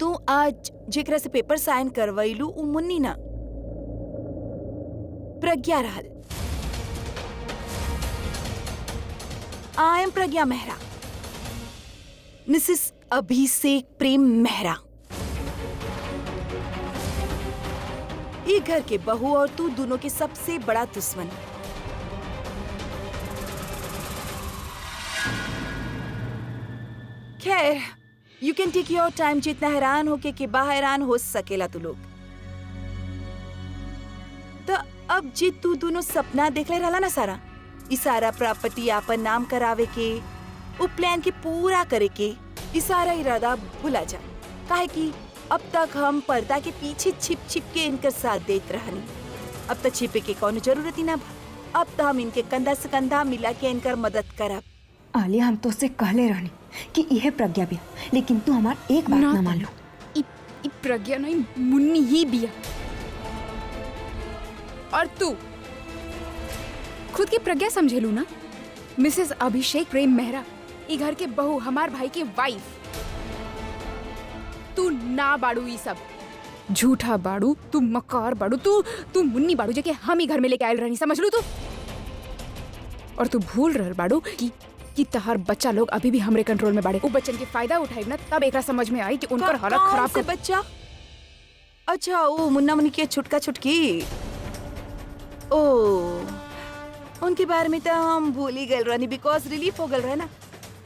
तू आज जेकरा से पेपर साइन करवैलू उ मुन्नी ना प्रज्ञा रहल। I am Pragya Mehra, Mrs Abhishek Prem Mehra. ये घर के बहू और तू दोनों के सबसे बड़ा दुश्मन। खैर, you can take your time, जितना हैरान होके के हैरान हो सकेला तू लोग। तो अब जे तू दोनों सपना देख ले रहा ना सारा, ई सारा प्रॉपर्टी आपन नाम करावे के, वो प्लान के पूरा करे के, ई सारा इरादा भुला जा। काहे कि अब तक हम पर्दा के पीछे छिप छिप के इनकर साथ देत रहनी। अब तो छिपे के कौन जरूरत ही ना भा। अब तो हम इनके कंधा से कंधा मिला के इनकर मदद करब। आलिया, हम तो उससे कहले रहनी कि यह प्रज्ञा बिया, लेकिन तू हमार एक बात ना मान लो। ई प्रज्ञा नहीं, मुन्नी ही बिया। और तू खुद की प्रज्ञा समझेलू ना। मिसेस अभिषेक प्रेम मेहरा, ई घर के बहू, हमार भाई के वाइफ। तू ना बाड़ू, ई सब झूठा बाड़ू, तू मकार बाड़ू, तू मुन्नी बाड़ू जेके हम ही घर में लेके आयल रहनी, समझ लू तू। और तू भूल रहल बाड़ू कि तहार बच्चा लोग अभी भी हमरे कंट्रोल में बाड़े। उ बच्चन के फायदा उठाई ना, तब एकरा समझ में आई कि उनकर हालत खराब से बच्चा। अच्छा, वो मुन्ना मुन्नी के छुटका छुटकी। ओ, उनके बारे में तो हम भूल ही गए रहनी, बिकॉज रिलीफ हो गल रहे ना।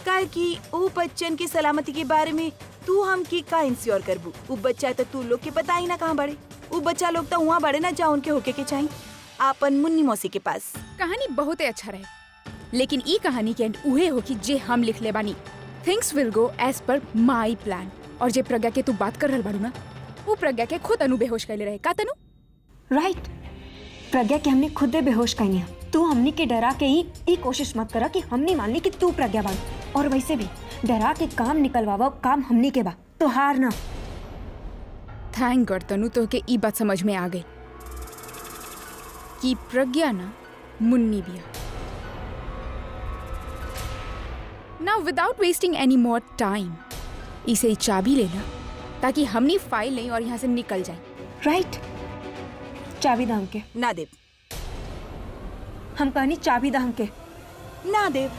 काहे कि वो बच्चन की सलामती के बारे में तू हम की का इंश्योर करबू। वो बच्चा तो तू लोग के पता ही ना कहाँ बड़े। वो बच्चा लोग तो वहाँ बड़े ना जहाँ उनके होके के चाहिए, आपन मुन्नी मौसी के पास। कहानी बहुत अच्छा रहे, लेकिन ई कहानी के एंड उहे हो कि जे हम लिख ले बानी। Things will go as per my plan. और जे प्रज्ञा के तू बात कर रहल बाड़ू ना, वो प्रज्ञा के खुद अनु बेहोश कैले रहे। का तनु? राइट, प्रज्ञा के हमने खुद बेहोश कहनी है। तू हमनी के डरा के ही कोशिश मत करा कि हमने मान ली कि तू प्रज्ञा बाड़। और वैसे भी डरा के काम निकलवावा काम हमनी के बा, तो हार ना। थैंक गॉड तनु, तो के ई बात समझ में आ गई कि प्रज्ञा ना मुन्नी बिया। Now without wasting any more time, इसे चाबी लेना ताकि हमनी फाइल लें और यहाँ से निकल जाए। राइट, चाबी दाम के ना देव। हम कहनी चाबी दाम के ना देव।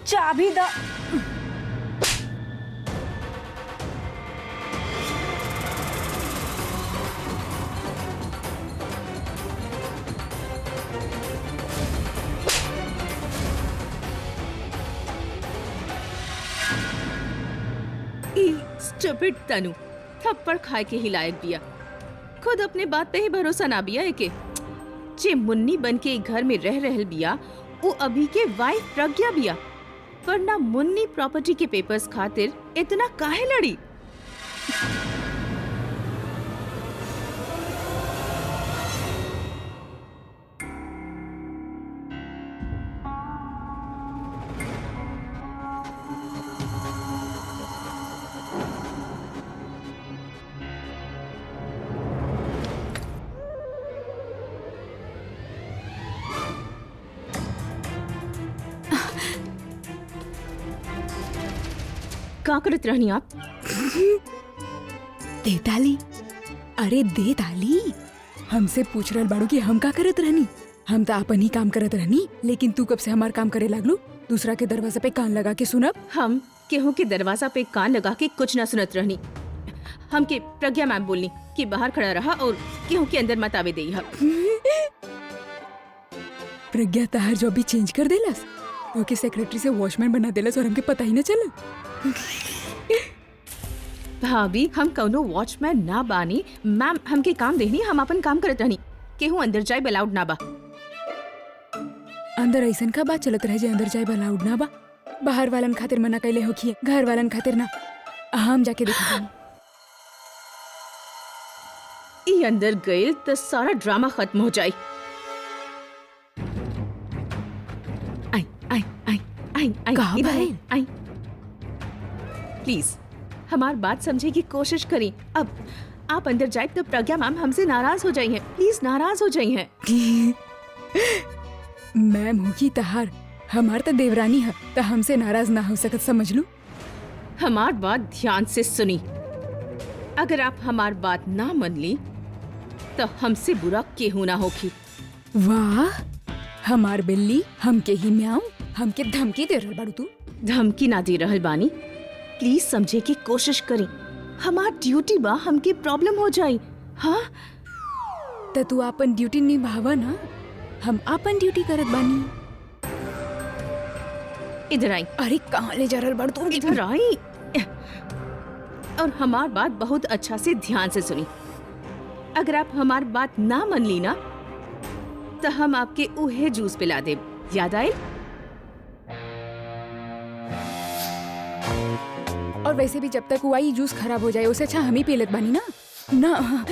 चाबी दा। स्टूपिड तनु, थप्पड़ खाए के ही लायक बिया। खुद अपने बात पे ही भरोसा ना बिया एके। जे मुन्नी बन के घर में रह रहल बिया, वो अभी के वाइफ प्रज्ञा बिया। वरना मुन्नी प्रॉपर्टी के पेपर्स खातिर इतना काहे लड़ी? क्या करत रहनी आप? देताली, अरे देताली, हमसे पूछ रहल बाड़ू कि हम का करत रहनी। हम तो अपन ही काम करत रहनी, लेकिन तू कब से हमार काम करे लागलू? दूसरा के दरवाजा पे कान लगा के सुनब? हम केहू के दरवाजा पे कान लगा के कुछ ना सुनत रहनी। हम के प्रज्ञा मैम बोलनी कि बाहर खड़ा रहा और केहू के अंदर मत आवे देई। प्रज्ञा तहार जॉब भी चेंज कर देलस, तो के सेक्रेटरी से वॉचमैन बना देलस और हमके पता ही न चला। भाभी, हम कौनो वॉचमैन ना बानी। मैम हमके काम देनी, हम अपन काम करत रहनी। केहू अंदर जाए अलाउड ना बा। अंदर ऐसन का बात चलत रहे जे अंदर जाए अलाउड ना बा? बाहर वालन खातिर मना कैले होखिए, घर वालन खातिर ना। हम जाके देखा। ई अंदर गइल तो सारा ड्रामा खत्म हो जाए। आई आई आई आई आई कहाँ इधर भाई? आई। प्लीज हमार बात समझे की कोशिश करी। अब आप अंदर जाए तो प्रज्ञा मैम हमसे नाराज हो जाई हैं। प्लीज नाराज हो जाई हैं। मैम होगी तहार, हमार तो देवरानी है, तो हमसे नाराज ना हो सकत, समझ लू। हमार बात ध्यान से सुनी। अगर आप हमार बात ना मन ली तो हमसे बुरा केहू ना होखी। वाह, हमार बिल्ली हमके ही म्याऊं, हमके धमकी दे रहल बाड़ू तू। धमकी ना दे रहल बानी, प्लीज समझे की कोशिश करी। हमार ड्यूटी बा, हमके प्रॉब्लम हो जाई। हाँ, त तू आपन ड्यूटी निभावा ना, हम आपन ड्यूटी करत बानी। इधर आई, अरे कहाँ ले जा रहल बाड़ू तू? इधर आई और हमार बात बहुत अच्छा से ध्यान से सुनी। अगर आप हमार बात ना मन ली ना तो हम आपके उहे जूस पिला दे। याद आए? और वैसे भी जब तक वो आई जूस खराब हो जाए उससे अच्छा हम ही पी लेत बानी ना। ना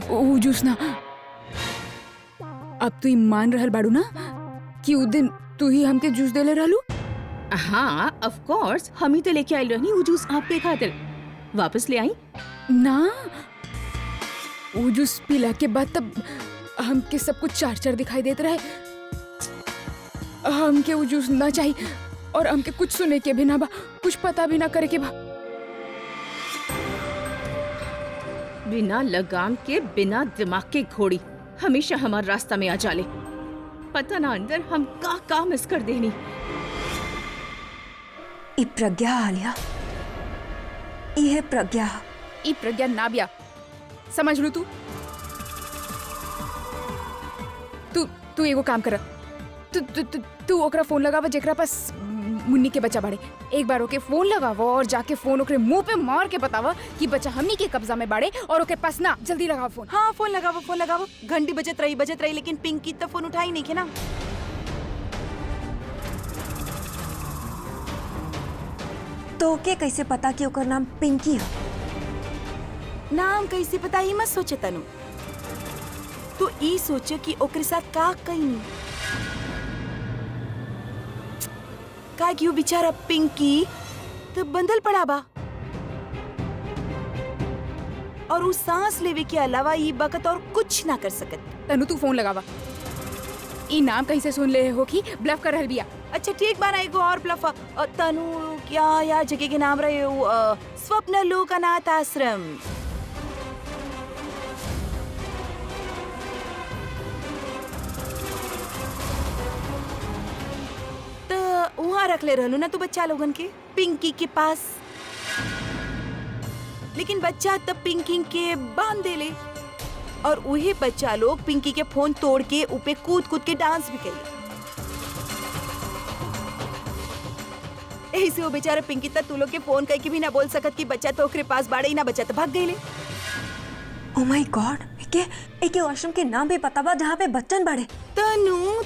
वो जूस ना। अब तू ही मान रहल बाड़ू ना कि उस दिन तू ही हमके जूस देले रहलू? हाँ, ऑफ कोर्स, हम ही तो लेके आई रहनी वो जूस आपके खातिर। वापस ले आई ना। वो जूस पीला के बाद तब हमके सब कुछ चार चार दिखाई देते रहे। हमके वो जूस ना चाहिए और हमके कुछ सुने के भी ना बा, कुछ पता भी ना करे के बा। बिना लगाम के, बिना दिमाग के घोड़ी हमेशा हमारे रास्ता में आ जाले। पता ना अंदर हम का मिस कर देनी। ई प्रज्ञा आलिया, ये प्रज्ञा। ई प्रज्ञा ना बिया, समझ लू तू। तू एगो काम कर, तू ओकरा फोन लगावा जेकरा पास मुन्नी के बच्चा बाड़े। एक बार ओके फोन लगावा और जाके फोन ओकरे मुंह पे मार के बतावा कि बच्चा हमनी के कब्जा में बाड़े और ओके पास ना। जल्दी लगाओ फोन। हाँ, फोन लगावो। घंटी बजत रही लेकिन पिंकी तो फोन उठाई नहीं के ना। तो के कैसे पता कि ओकर नाम पिंकी है? नाम कैसे पता ही मत सोचे तनु। तू ई सोचे कि ओकरे साथ का कहीं का क्यों बेचारा पिंकी तो बंधल पड़ा बा और उस सांस लेवे के अलावा ये बकत और कुछ ना कर सकत। तनु तू फोन लगावा। ई नाम कहीं से सुन ले हो कि ब्लफ कर रहल बिया। अच्छा ठीक बा ना, एगो और ब्लफ। तनु क्या यार जगह के नाम रहे हो? स्वप्न लोक अनाथ आश्रम। वहाँ रख ले रहलू ना तू बच्चा लोगन के पिंकी के पास। लेकिन बच्चा तब पिंकी के बांध दे ले और वही बच्चा लोग पिंकी के फोन तोड़ के ऊपर कूद कूद के डांस भी करे। ऐसे वो बेचारा पिंकी तक तू लोग के फोन करके भी ना बोल सकत कि बच्चा तो ओकरे पास बाड़े ही ना, बच्चा तो भाग गई ले। ओह माय गॉड, एके वॉशरूम के नाम भी पता बा जहाँ पे बच्चन बाड़े। तनु,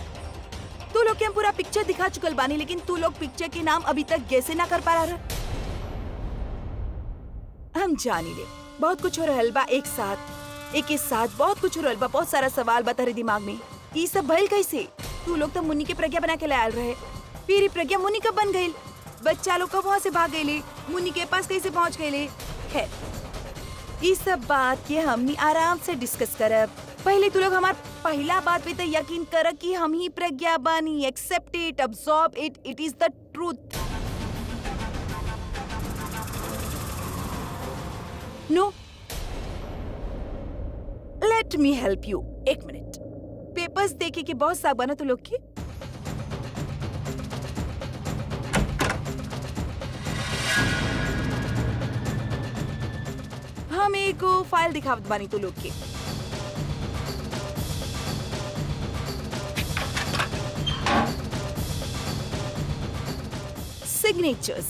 तू लोग के हम पूरा पिक्चर दिखा चुकल बानी लेकिन तू लोग पिक्चर के नाम अभी तक गैसे ना कर पा रहा। हम जानी ले बहुत कुछ हो रहल बा एक साथ बहुत कुछ हो रहल बा। बहुत सारा सवाल बा तेरे दिमाग में। ये सब भइल कैसे? तू लोग तो मुन्नी के प्रज्ञा बना के लायल रहे, फिर ये प्रज्ञा मुन्नी कब बन गई? बच्चा लोग कब वहाँ से भाग गए? मुन्नी के पास कैसे पहुँच गए? खैर, ये सब बात ये हमनी आराम से डिस्कस करब। पहले तू लोग हमार पहला बात पे तो यकीन कर कि हम ही प्रज्ञा बानी। Accept it, absorb it, it is the truth. No, let me help you. एक मिनट, पेपर्स देखे के बहुत साग बना तू लोग की। हम एक फाइल दिखावत बानी तू लोग की। सिग्नेचर्स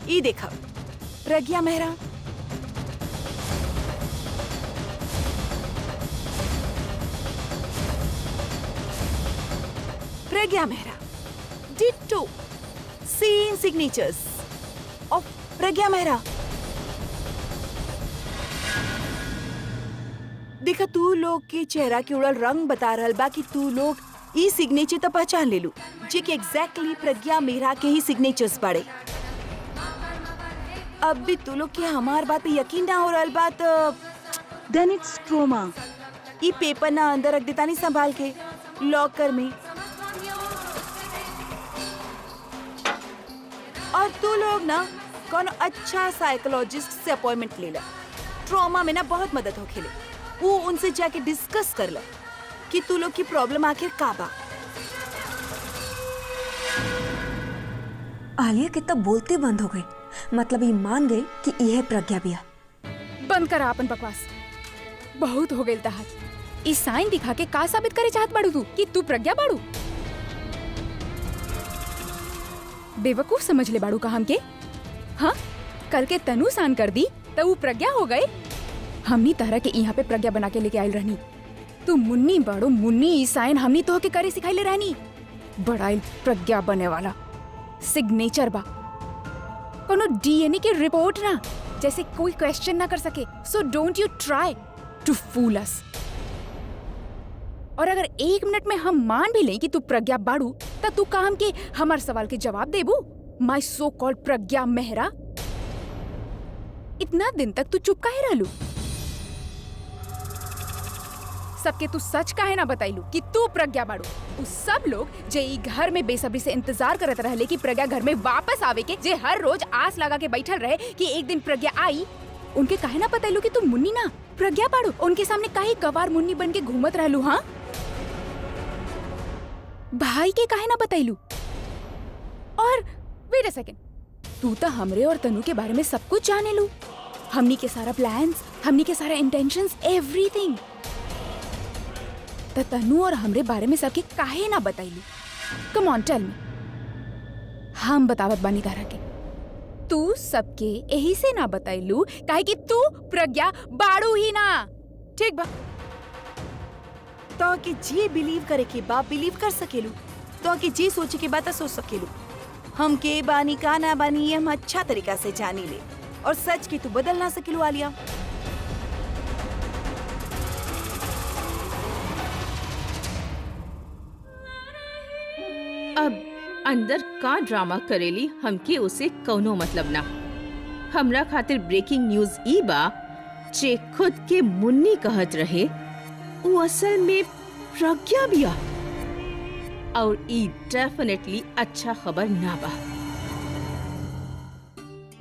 ये देखा, Pragya Mehra, Pragya Mehra, ditto same signatures of Pragya Mehra. देखा, तू लोग के चेहरा के उड़ल रंग बता रहल बा कि तू लोग ई सिग्नेचर तो पहचान ले लू जे कि एग्जैक्टली प्रज्ञा मेहरा के ही सिग्नेचर्स पड़े। अब भी तू लोग के हमार बात पे यकीन ना हो रहल बात। देन इट्स ट्रोमा। ई पेपर ना अंदर रख देता नहीं संभाल के लॉकर में। और तू लोग ना कौन अच्छा साइकोलॉजिस्ट से अपॉइंटमेंट ले ला। ट्रॉमा में ना बहुत मदद हो खेले। वो उनसे जाके डिस्कस कर ला कि तू लोग की प्रॉब्लम आखिर का बा। आलिया कितना बोलते बंद हो गई, मतलब ये मान गई कि यह प्रज्ञा बिया। बंद करा अपन बकवास, बहुत हो गई तहार। इस साइन दिखा के का साबित करे चाहत बाड़ू तू कि तू प्रज्ञा बाड़ू? बेवकूफ समझ ले बाड़ू का हमके? हाँ, कल के तनु सान कर दी तो वो प्रज्ञा हो गए। हमनी तरह के यहाँ पे प्रज्ञा बना के लेके आयल रहनी। तू मुन्नी बाड़ू, मुन्नी ई साइन हमनी तो के करे सिखाई ले रहनी। बड़ा प्रज्ञा बने वाला सिग्नेचर बा, कोनो डीएनए की रिपोर्ट ना, जैसे कोई क्वेश्चन ना कर सके। So don't you try to fool अस। और अगर 1 मिनट में हम मान भी लें कि तू प्रज्ञा बाड़ू, तब तू काम के हमार सवाल के जवाब देबू? माय सो कॉल्ड प्रज्ञा मेहरा, इतना दिन तक तू चुप काहे रहलू? सबके तू सच काहे ना बताइलू कि तू प्रज्ञा बाड़ू? उस सब लोग जे ई घर में बेसब्री से इंतजार करत रहले कि प्रज्ञा घर में वापस आवे के, जे हर रोज आस लगा के बैठल रहे कि एक दिन प्रज्ञा आई, उनके काहे ना बताइलू कि तू मुन्नी ना प्रज्ञा बाड़ू? उनके सामने काहे गवार मुन्नी बन के घूमत रहलू? हाँ, भाई के काहे ना बताइलू? और वेट अ सेकंड, तू तो हमरे और तनु के बारे में सब कुछ जाने लू। हमनी के सारा प्लान्स, हमनी के सारा इंटेंशंस, एवरीथिंग। तो तनु और हमरे बारे में सबके काहे ना बताइलू? Come on tell me. हम बतावत बानी तारा के, तू सबके यही से ना बताइलू काहे कि तू प्रज्ञा बाड़ू ही ना। ठीक बा, तो कि जी बिलीव करे के बा बिलीव कर सकेलू, तो कि जी सोचे के बात सोच सकेलू। हम के बानी का ना बानी ये हम अच्छा तरीका से जानी ले, और सच की तू बदल ना सकेलू आलिया। अब अंदर का ड्रामा करेली हमके उसे कौनो मतलब ना। हमरा खातिर ब्रेकिंग न्यूज ई बा, जे खुद के मुन्नी कहत रहे वो असल में प्रज्ञा बिया, और ई डेफिनेटली अच्छा खबर ना बा।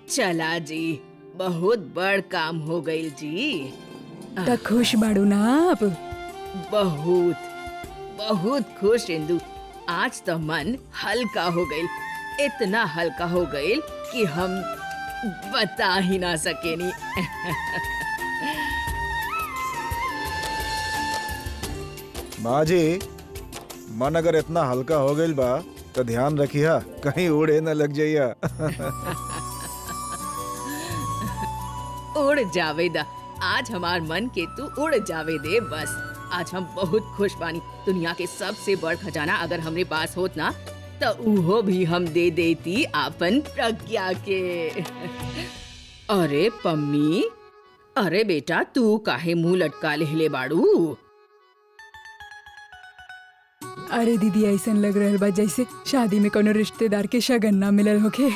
चला जी, बहुत बड़ काम हो गईल जी। तो खुश बाड़ू ना आप? बहुत बहुत खुश इंदु। आज तो मन हल्का हो गईल, इतना हल्का हो गईल कि हम बता ही ना सकेनी। माँ जी, मन अगर इतना हल्का हो गईल बा तो ध्यान रखिया कहीं उड़े न लग जाइया। उड़ जावे दा, आज हमार मन के तू उड़ जावे दे बस। आज हम बहुत खुश बानी। दुनिया के सबसे बड़ खजाना अगर हमरे पास होत ना, तो उहो भी हम दे देती आपन प्रज्ञा के। अरे पम्मी, अरे बेटा, तू काहे मुंह लटका लेले बाड़ू? अरे दीदी, ऐसा लग रहल बा जैसे शादी में कोनो रिश्तेदार के शगन ना मिलल होके।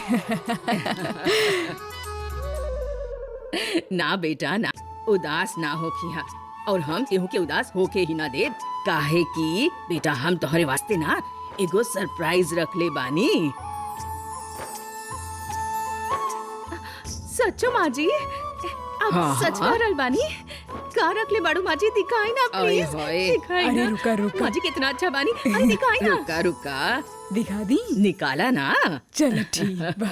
ना बेटा ना, उदास ना हो खिया, और हम केहू के उदास होके ही ना दे। काहे कि बेटा हम तोहरे वास्ते ना एगो सरप्राइज रख ले बानी। सच्चो माँ जी? अब हाँ, सच हाँ। कह रहल बानी? का रख ले बाड़ू माँ जी? दिखाई ना प्लीज, दिखाई अरे ना। रुका रुका, माँ जी कितना अच्छा बानी, अरे दिखाई ना। रुका रुका, दिखा दी? निकाला ना। चलो ठीक बा।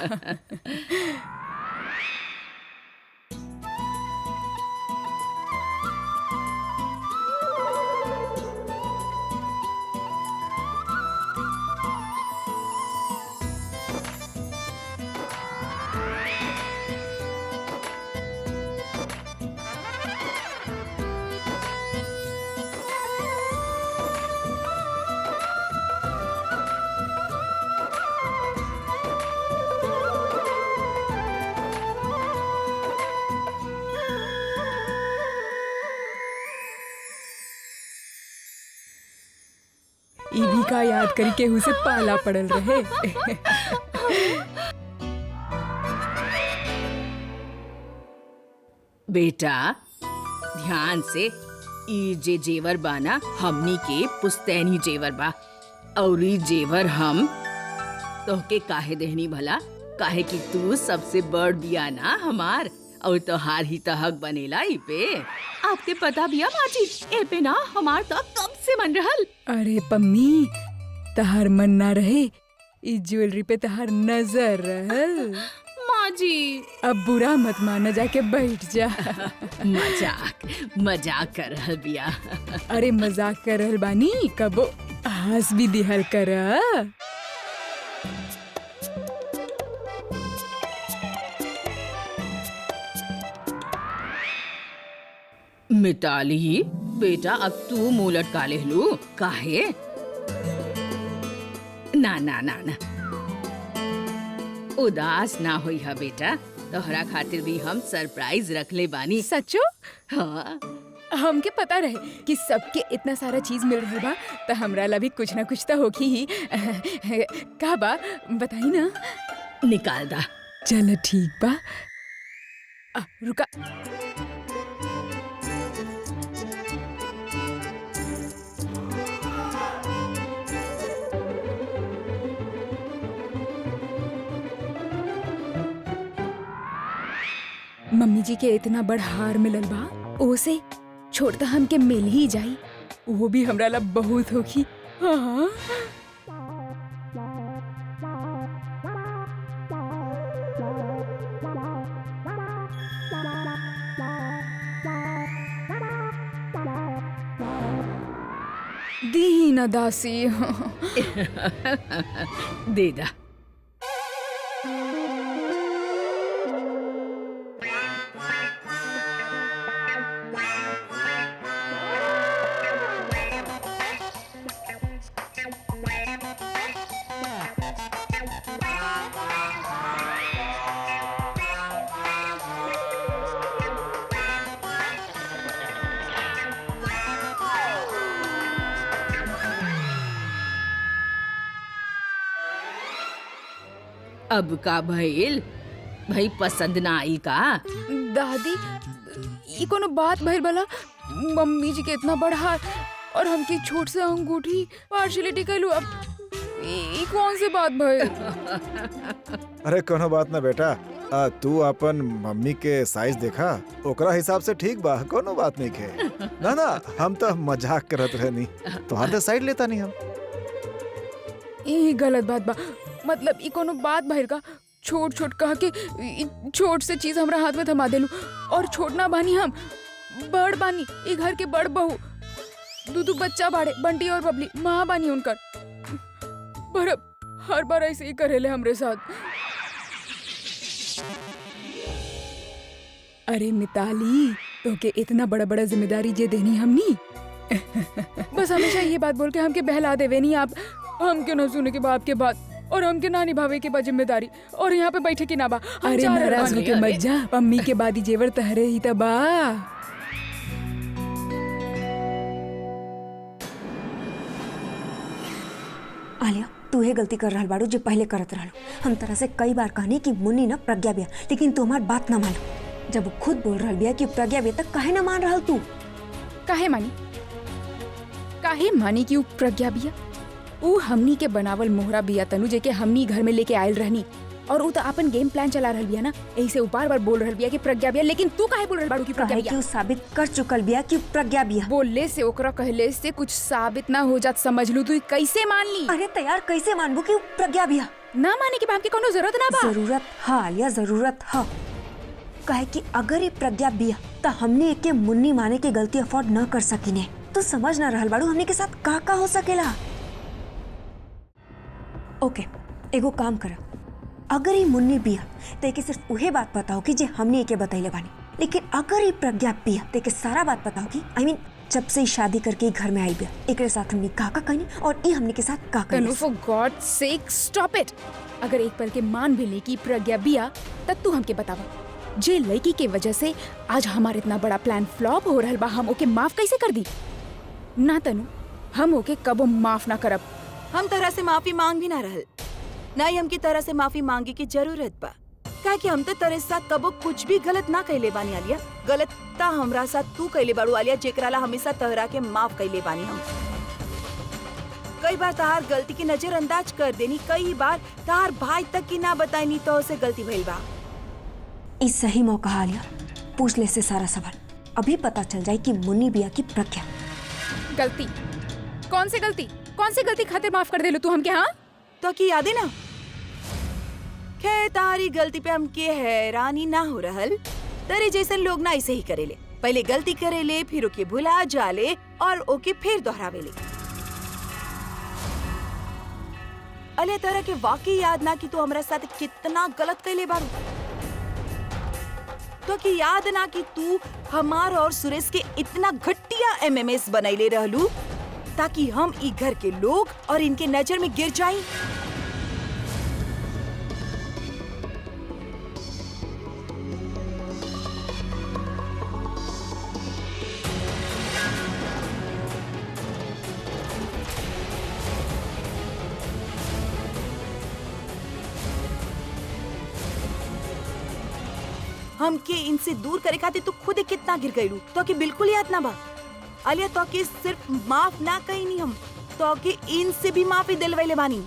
ईवी का याद करी केहू से पाला पड़ल रहे। बेटा ध्यान से, ई जे जेवर बाना हमनी के पुस्तैनी जेवर बा, और ई जेवर हम तोहके काहे देहनी भला? काहे कि तू सबसे बड़ बिया ना हमार, और तोहार ही तो हक बनेला ई पे। आपके पता बिया माजी, ए पे ना हमार तो कब से मन रहल। अरे पम्मी, तहार मन ना रहे, इस ज्वेलरी पे तहार नजर रहल। माजी अब बुरा मत माना, जाके बैठ जा। मजाक कर रहल बिया। अरे मजाक कर रहल बानी, कबो हंस भी दिहल कर। मिताली बेटा, अब तू मुंह लटका ले लू काहे? ना ना ना ना, उदास ना होई हा बेटा, तोहरा खातिर भी हम सरप्राइज रख ले बानी। सचो? हाँ, हमके पता रहे कि सबके इतना सारा चीज मिल रहा बा, तो हमरा ला भी कुछ ना कुछ तो होगी ही। का बा बताई ना। निकाल दा। चलो ठीक बा। रुका। मम्मी जी के इतना बड़ हार मिलल बा, ओसे छोड़ता हमके मिल ही जाई, वो भी हमरा ला बहुत होगी। हाँ। दी ना दासी। दे दा। अब का भइल? भाई पसंद ना आई का? दादी, ये कोनो बात भइल भला? मम्मी जी के इतना बड़ा हार और हमकी छोट से अंगूठी पार्शियलिटी कइलू, अब ई कौन सी बात भइल? अरे कोनो बात ना बेटा, तू अपन मम्मी के साइज देखा, ओकरा हिसाब से ठीक बा, कोनो बात नहीं खे। ना ना, हम तो मजाक करत रहनी, तोहार तो साइड लेता नहीं हम। ये गलत बात बा, मतलब ई कोनो बात भइल का? छोट छोट कह के छोट से चीज हमरा हाथ में थमा देलू, और छोट ना बानी हम, बड़ बानी, ई घर के बड़ बहू, दू बच्चा बाड़े, बंटी और बबली, माँ बानी उनकर, पर अब हर बार ऐसे ही करेले हमरे साथ। अरे मिताली, तो के इतना बड़ा बड़ा जिम्मेदारी जे देनी हमनी, बस हमेशा ये बात बोल के हमके बहला देवे नहीं आप, हमके न सुने के बाप के बात, और हमके ना निभावे के बाद जिम्मेदारी, और यहाँ पे बैठे की ना बा। अरे नाराज होके मत जा, मम्मी के बादी जेवर तहरे ही तबा। आलिया, तू ये गलती कर रहल बाड़ू जो पहले करत रहलू। हम तरह से कई बार कहनी कि मुन्नी ना प्रज्ञा बिया, लेकिन तू हमार बात ना मानो। जब वो खुद बोल रहल बिया कि प्रज्ञा बिया, तक काहे ना मान रहल तू? काहे मानी? काहे मानी कि उ प्रज्ञा बिया? उ हमनी के बनावल मोहरा बिया तनु, जेके हमनी घर में लेके आयल रहनी, और उ तो अपन गेम प्लान चला रहल बिया ना, ऐसे उ बार-बार बोल रहल बिया कि प्रज्ञा बिया, लेकिन तू काहे बोल रहल बाड़ू कि प्रज्ञा काहे बिया? कि उ साबित कर चुकल बिया कि प्रज्ञा बिया। बोलले से, ओकरा कहले से कुछ साबित ना हो जात, समझ लू, तू कैसे मान ली? अरे तैयार कैसे मानबू कि उ प्रज्ञा बिया? ना माने के बाप के कोनो जरूरत ना बा। जरूरत है आलिया, जरूरत है। काहे कि अगर ये प्रज्ञा बिया तो हमने एके मुन्नी माने के गलती अफोर्ड न कर सकीने। तो समझ ना रहल बाड़ू हमने के साथ का हो सकेला। ओके, एगो काम कर, अगर ये मुन्नी बिया तो एके सिर्फ उहे बात बताओ कि जे हमने एके बतैले बानी, लेकिन अगर ये प्रज्ञा बिया तो एके सारा बात बताओ कि आई मीन जब से शादी करके घर में आई बिया, एकरे साथ हमने का कहनी और ई हमने के साथ का कहनी। Tanu, for God sake stop it. अगर एक पल के मान भी ले कि प्रज्ञा बिया, तब तू हमके बतावा, जे लड़की के वजह से आज हमारे इतना बड़ा प्लान फ्लॉप हो रहल बा, हम ओके माफ कैसे कर दी? ना तनु, हम ओके कबो माफ ना करब। हम तरह से माफी मांग भी ना रहल, ना ही हमकी तरह से माफी मांगे की जरूरत बा, काहे कि हम तो तेरे साथ कबो कुछ भी गलत ना कैले बानी आलिया। गलत ता हमरा साथ तू कैले बाड़ू आलिया, जेकरा ला हमेशा तहरा के माफ कैले बानी हम। कई बार तहार गलती की नजरअंदाज कर देनी, कई बार तहार भाई तक की ना बताईनी तो उसे गलती भइल बा। इस सही मौका आलिया, पूछ ले से सारा सवाल। अभी पता चल जाए कि मुन्नी बिया की प्रज्ञा। गलती? कौन सी गलती? कौन सी गलती खातिर माफ कर देलू तू हमके? हाँ, तो की याद है ना? खैर तारी गलती पे हमके हैरानी ना हो रहल। तेरे जैसे लोग ना ऐसे ही करेले, पहले गलती करेले, फिर ओके भुला जाले और ओके फिर दोहरावेले। अले तरह के वाकई याद ना कि तू हमारे साथ कितना गलत कैले बारू। तो कि याद ना कि तू हमार और सुरेश के इतना घटिया एमएमएस बनैले रहलू ताकि हम ई घर के लोग और इनके नजर में गिर जाएं। हमके इनसे दूर करे खातिर तू खुद कितना गिर गईलू तो कि बिल्कुल याद ना बा। अलिया तो के सिर्फ माफ ना कही नहीं, हम तो के इनसे भी माफी दिलवैले बानी।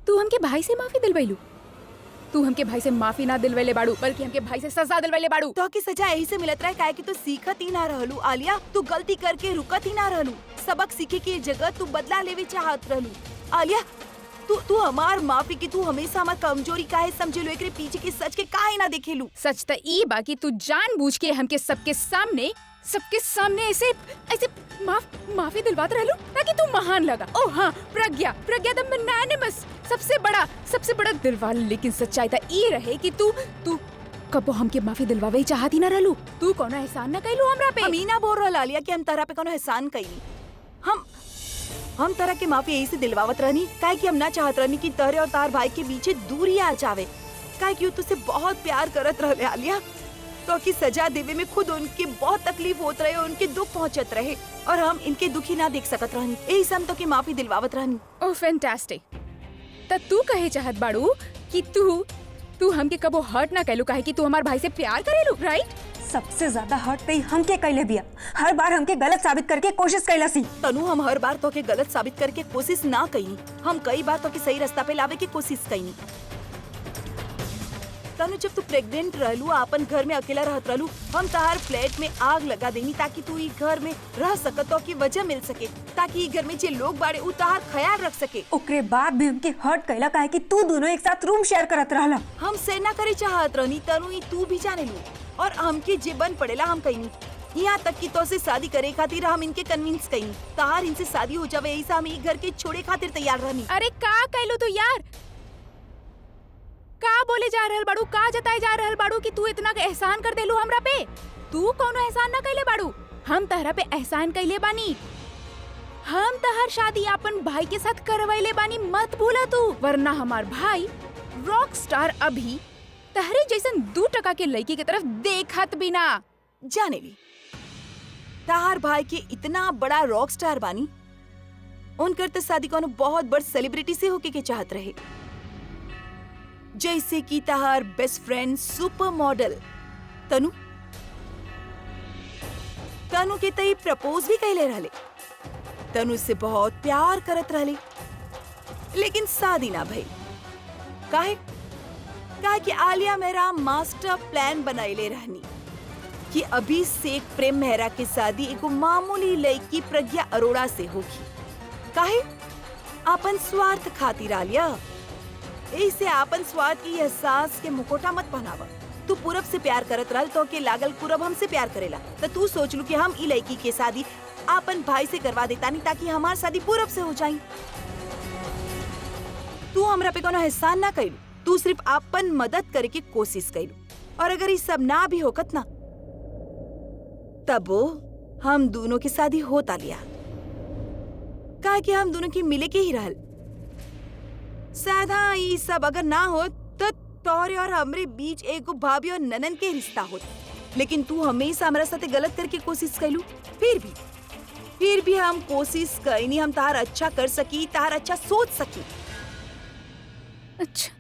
तू हमके भाई से माफी दिलवैलू? तू हमके भाई से माफी ना दिलवैले बाड़ू, बल्कि हमके भाई से सजा दिलवैले बाड़ू। तो की सजा यही से मिलत रहा है, काहे कि तू सीखत ही ना रहलू। आलिया तू गलती करके रुकत ही ना रहलू, सबक सीखे की जगह तू बदला लेवे चाहत रहलू। आलिया तू हमार माफी की तू हमेशा हमार कमजोरी काहे समझेलू, एकरे पीछे के सच के काहे ना देखेलू। सच त ई बाकी तू जानबूझ के हमके सबके सामने ऐसे माफी दिलवात रहलू ताकि तू महान लगा। ओ हाँ, प्रज्ञा द मैग्नानिमस, सबसे बड़ा दिलवाल। लेकिन सच्चाई त ई रहे कि तू कबो हमके माफी दिलवावे चाहती ना रहलू। तू कोनो एहसान ना कैलू हमरा पे। हम ई ना बोल रहल आलिया कि हम तारा पे कोनो एहसान कईली। हम तरह के माफी यही से दिलवावत रहनी, काहे कि हम ना चाहत रहनी कि तोरे और तार भाई के बीच दूरी आ जावे, काहे कि वो तुझसे बहुत प्यार करत रहले आलिया। तो की सजा देवे में खुद उनके बहुत तकलीफ होत रहे, उनके दुख पहुंचत रहे और हम इनके दुखी ना देख सकत रहनी, यही से हम तो की माफी दिलवावत रहनी। Oh fantastic. त तू कहे चाहत बाड़ू कि तू हमके कबो हर्ट ना कैलू, काहे कि तू हमार भाई से प्यार करेलू, राइट? सबसे ज्यादा हर्ट तई हमके कैले बिया, हर बार हमके गलत साबित करके कोशिश कैला सी। तनु हम हर बार तो के गलत साबित करके कोशिश ना कईनी, हम कई बार तो के सही रास्ता पे लावे की कोशिश कईनी। तनु जब तू प्रेग्नेंट रहलू, अपन घर में अकेला रहत रहलू, हम तार फ्लैट में आग लगा देनी ताकि तू ई घर में रह सकत, तो की वजह मिल सके, ताकि ई घर में जे लोग बाड़े उ तार ख्याल रख सके। ओकरे बाद भी हमके हर्ट कैला काहे कि तू दोनों एक साथ रूम शेयर करत रहला। हम से ना करे चाहत रहनी तनु, ई तू भी जाने लू, और हमके जे बन पड़ेला हम कईनी। यहाँ तक कि तो से शादी करे खातिर हम इनके कन्विंस कईनी, तार इनसे शादी हो जावे, ऐसा हम ई घर के छोड़े खातिर तैयार रहनी। अरे का कैलू तू यार? का बोले जा रहल बाड़ू, का जताए जा रहल बाड़ू कि तू इतना एहसान कर देलू हमरा पे? तू कोनो एहसान ना कैले बाड़ू, हम तहरा पे एहसान कैले बानी। हम तहर शादी अपन भाई के साथ करवैले बानी, मत भूला तू। वरना हमार भाई रॉक स्टार अभी तहरे जैसन 2% के लड़की की तरफ देखत भी ना। जाने ली तार भाई के इतना बड़ा रॉक स्टार बानी, उनकर तो शादी कोनो बहुत बड़ सेलिब्रिटी से होके के चाहत रहे, जैसे कि तार बेस्ट फ्रेंड सुपर मॉडल तनु के तई प्रपोज भी कैले रहले। तनु से बहुत प्यार करत रहले, लेकिन शादी ना भई। काहे कि आलिया मेरा मास्टर प्लान बनाइले रहनी कि अभिषेक प्रेम मेहरा के शादी एगो मामूली लड़की प्रज्ञा अरोड़ा से होगी। काहे? आपन स्वार्थ खातिर आलिया, ऐसे आपन स्वार्थ की एहसास के मुकोटा मत पहनावा। तू पूरब से प्यार करत रहल तो के लागल पूरब हमसे प्यार करेला, तो तू सोच लू कि हम ई लड़की के शादी आपन भाई से करवा देता नहीं ताकि हमार शादी पूरब से हो जाई। तू हमरा पे कोनो एहसान ना कैलू, तू सिर्फ आपन मदद करे की कोशिश कैलू, और अगर ये सब ना भी होकत ना, तब हम दोनों की शादी होता लिया, काहे कि हम दोनों की मिले के ही रहल। शायद हाँ ये सब अगर ना हो तो तोरे और हमरे बीच एगो भाभी और ननन के रिश्ता होत, लेकिन तू हमेशा हमरा साथे गलत करके कोशिश कैलू। फिर भी हम कोशिश कईनी, हम तार अच्छा कर सकी, तार अच्छा सोच सकी। अच्छा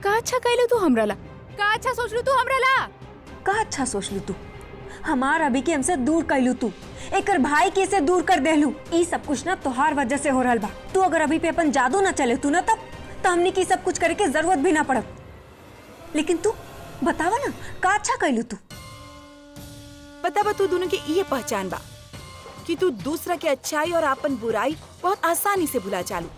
का अच्छा कैलू तू हमरा ला? का अच्छा सोच लू तू हमरा ला? का अच्छा सोच लू तू? हमार अभी के हमसे दूर कैलू तू, एकर भाई के से दूर कर देलू। ई सब कुछ ना तोहार वजह से हो रहल बा। तू अगर अभी पे अपन जादू ना चले तू ना तब तो हमने की सब कुछ करे के जरूरत भी ना पड़त। लेकिन तू बतावा ना का अच्छा कैलू तू। पता बा तू दोनों की ये पहचान बा कि तू दूसरा के अच्छाई और अपन बुराई बहुत आसानी से भुला चालू।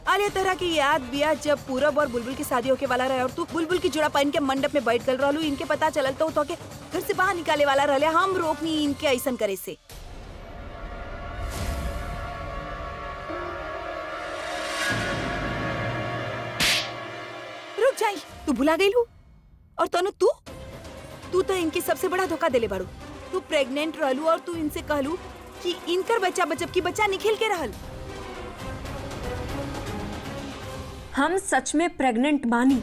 आलिया तरह की याद बिया जब पूरब और बुलबुल की शादी होके वाला रहे और तू बुलबुल की जुड़ा पहन के मंडप में बैठ गल रहलू। इनके पता चलल तो के घर से बाहर निकाले वाला रहले। हम रोकनी इनके ऐसन करे से। रुक जाई, तू भुला गईलू। और तनु तू तो इनकी सबसे बड़ा धोखा देले बाड़ू। तू प्रेग्नेंट रहलू और तू इनसे कहलू कि इनकर बच्चा बचब की बच्चा निखिल के रहल। हम सच में प्रेग्नेंट बानी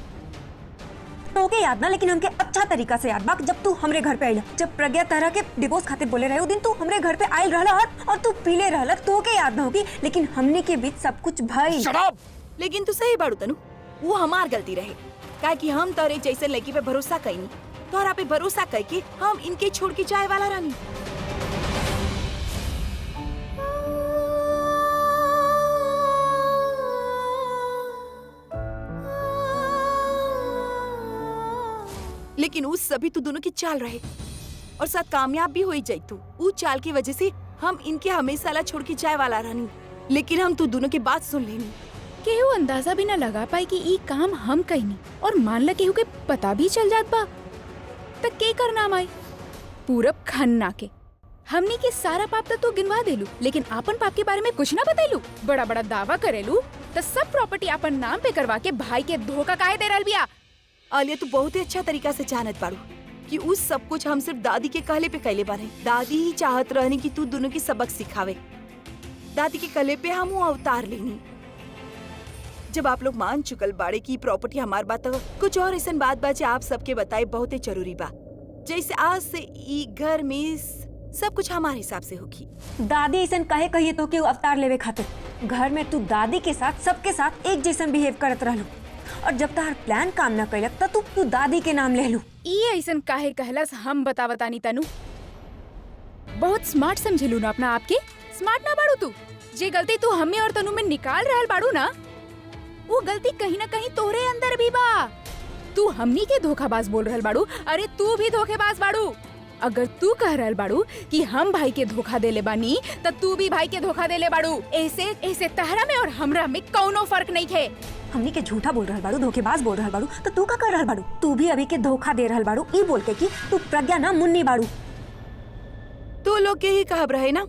तोके याद ना, लेकिन हमके अच्छा तरीका से याद बा जब तू हमरे घर पे आइला। जब प्रज्ञा तरह के डिवोर्स खातिर बोले रहे, उ दिन तू हमरे घर पे आइल रहला और तू पीले रहला। तोके याद ना होगी, लेकिन हमने के बीच सब कुछ भइल। Shut up! लेकिन तू सही बाड़ू तनु, वो हमार गलती रहे। काहे कि हम तोरे जैसे लड़की पे भरोसा कईनी, तोहरा पे भरोसा करके हम इनके छोड़ के जाए वाला रानी। लेकिन उस सभी तू दोनों की चाल रहे और साथ कामयाब भी हो जाई। तू उस चाल की वजह से हम इनके हमेशा ला छोड़ के जाए वाला रानी। लेकिन हम तू दोनों की बात सुन लेनी। केहू अंदाजा भी ना लगा पाई कि ई काम हम कईनी और मान ला केहू के पता भी चल जात बा त के कर नाम आई पूरब खन्ना के। हमनी के सारा पाप तो तू गिनवा देलू, लेकिन आपन पाप के बारे में कुछ ना बतेलू। बड़ा बड़ा दावा करेलू तो सब प्रॉपर्टी अपन नाम पे करवा के भाई के धोखा काहे दे रहल बिया। आलिया तू बहुत ही अच्छा तरीका से जानत बाड़ू कि उस सब कुछ हम सिर्फ दादी के कहले पे कहले बारे। दादी ही चाहत रहनी कि तू दोनों की सबक सिखावे। दादी के कहले पे हम वो अवतार लेनी। जब आप लोग मान चुकल बाड़े की प्रॉपर्टी हमार बात, कुछ और ऐसा बात बा आप सबके बताए बहुत ही जरूरी बा। जैसे आज से ई घर में सब कुछ हमारे हिसाब से होगी। दादी ऐसा कहे कहिए तो कि अवतार लेवे खातिर घर में तू दादी के साथ सबके साथ एक जैसन बिहेव करत रहलू, और जब तार प्लान काम न कैलक त तू दादी के नाम ले लू। ई ऐसन काहे कहलस हम बतावतानी तनु। बहुत स्मार्ट समझेलू ना अपना आपके। स्मार्ट ना बाड़ू तू। जे गलती तू हमें और तनु में निकाल रहल बाड़ू ना, वो गलती कहीं ना कहीं तोहरे अंदर भी बा। तू हमनी के धोखाबाज बोल रहल बाड़ू, अरे तू भी धोखेबाज बाड़ू। अगर तू कह रहल बाड़ू कि हम भाई के धोखा देले बानी त तू भी भाई के धोखा देले बाड़ू। ऐसे तहरा में और हमरा में कौनो फर्क नहीं है। हमनी के झूठा बोल रहल बाड़ू, धोखेबाज बोल रहल बाड़ू, तो तू का कर रहल बाड़ू? तू भी अभी के धोखा दे रहल बाड़ू ई बोल के कि तू प्रज्ञा ना मुन्नी बाड़ू। तो लोग के ही कहब रहे ना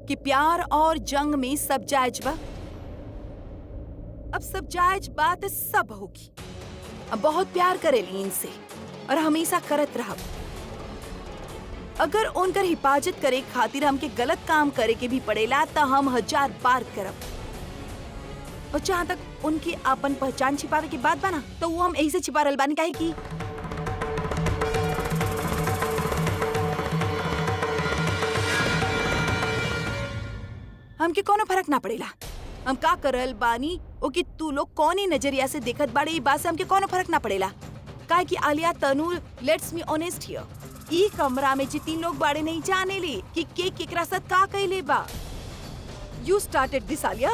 कि प्यार और जंग में सब जायज बा। अब सब जायज बात सब होगी। अब बहुत प्यार करेली इनसे और हमेशा करत रहब। अगर उनकर हिफाजत करे खातिर हमके गलत काम करे के भी पड़ेला त हम 1000 बार करब। और जहाँ तक उनकी अपन पहचान छिपावे की बात बना तो वो हम ऐसे छिपा रहल बानी काहे की हमके कोनो फर्क ना पड़ेला। हम का करल बानी ओ कि तू लोग कौन ही नजरिया से देखत बाड़े ई बात से हमके कोनो फर्क ना पड़ेला। काहे कि आलिया तनु लेट्स मी ऑनेस्ट हियर, ई कमरा में जितनी लोग बाड़े नहीं जाने ली कि के केकरा साथ का कइले बा। यू स्टार्टेड दिस आलिया।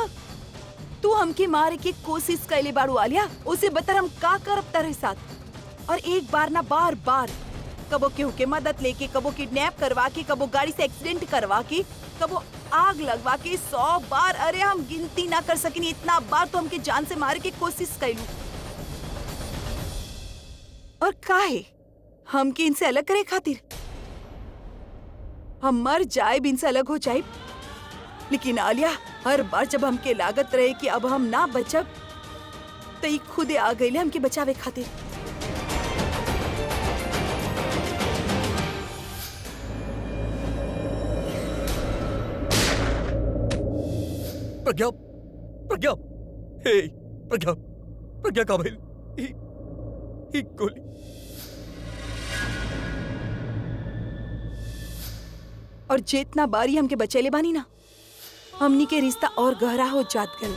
तू हमके मारे के कोशिश कइले बाड़ू आलिया। उसे बतर हम का करब तारे साथ। और एक बार ना बार बार कबो केहू के मदद लेके, कबो किडनैप करवा के, कबो गाड़ी से एक्सीडेंट करवा के, कबो आग लगवा के 100 बार। अरे हम गिनती ना कर सकिनी इतना बार तो हमके जान से मारे के कोशिश कइलू। और काहे हमके इनसे अलग करे खातिर? हम मर जाए इनसे अलग हो जाए। लेकिन आलिया हर बार जब हमके लागत रहे कि अब हम ना बचब तो ई खुदे आ गईले हमके बचावे खातिर। प्रज्ञा, प्रज्ञा, हे प्रज्ञा, प्रज्ञा का भइल? ही गोली। और जितना बारी हमके बचेले बानी ना, हमनी के रिश्ता और गहरा हो जात गल।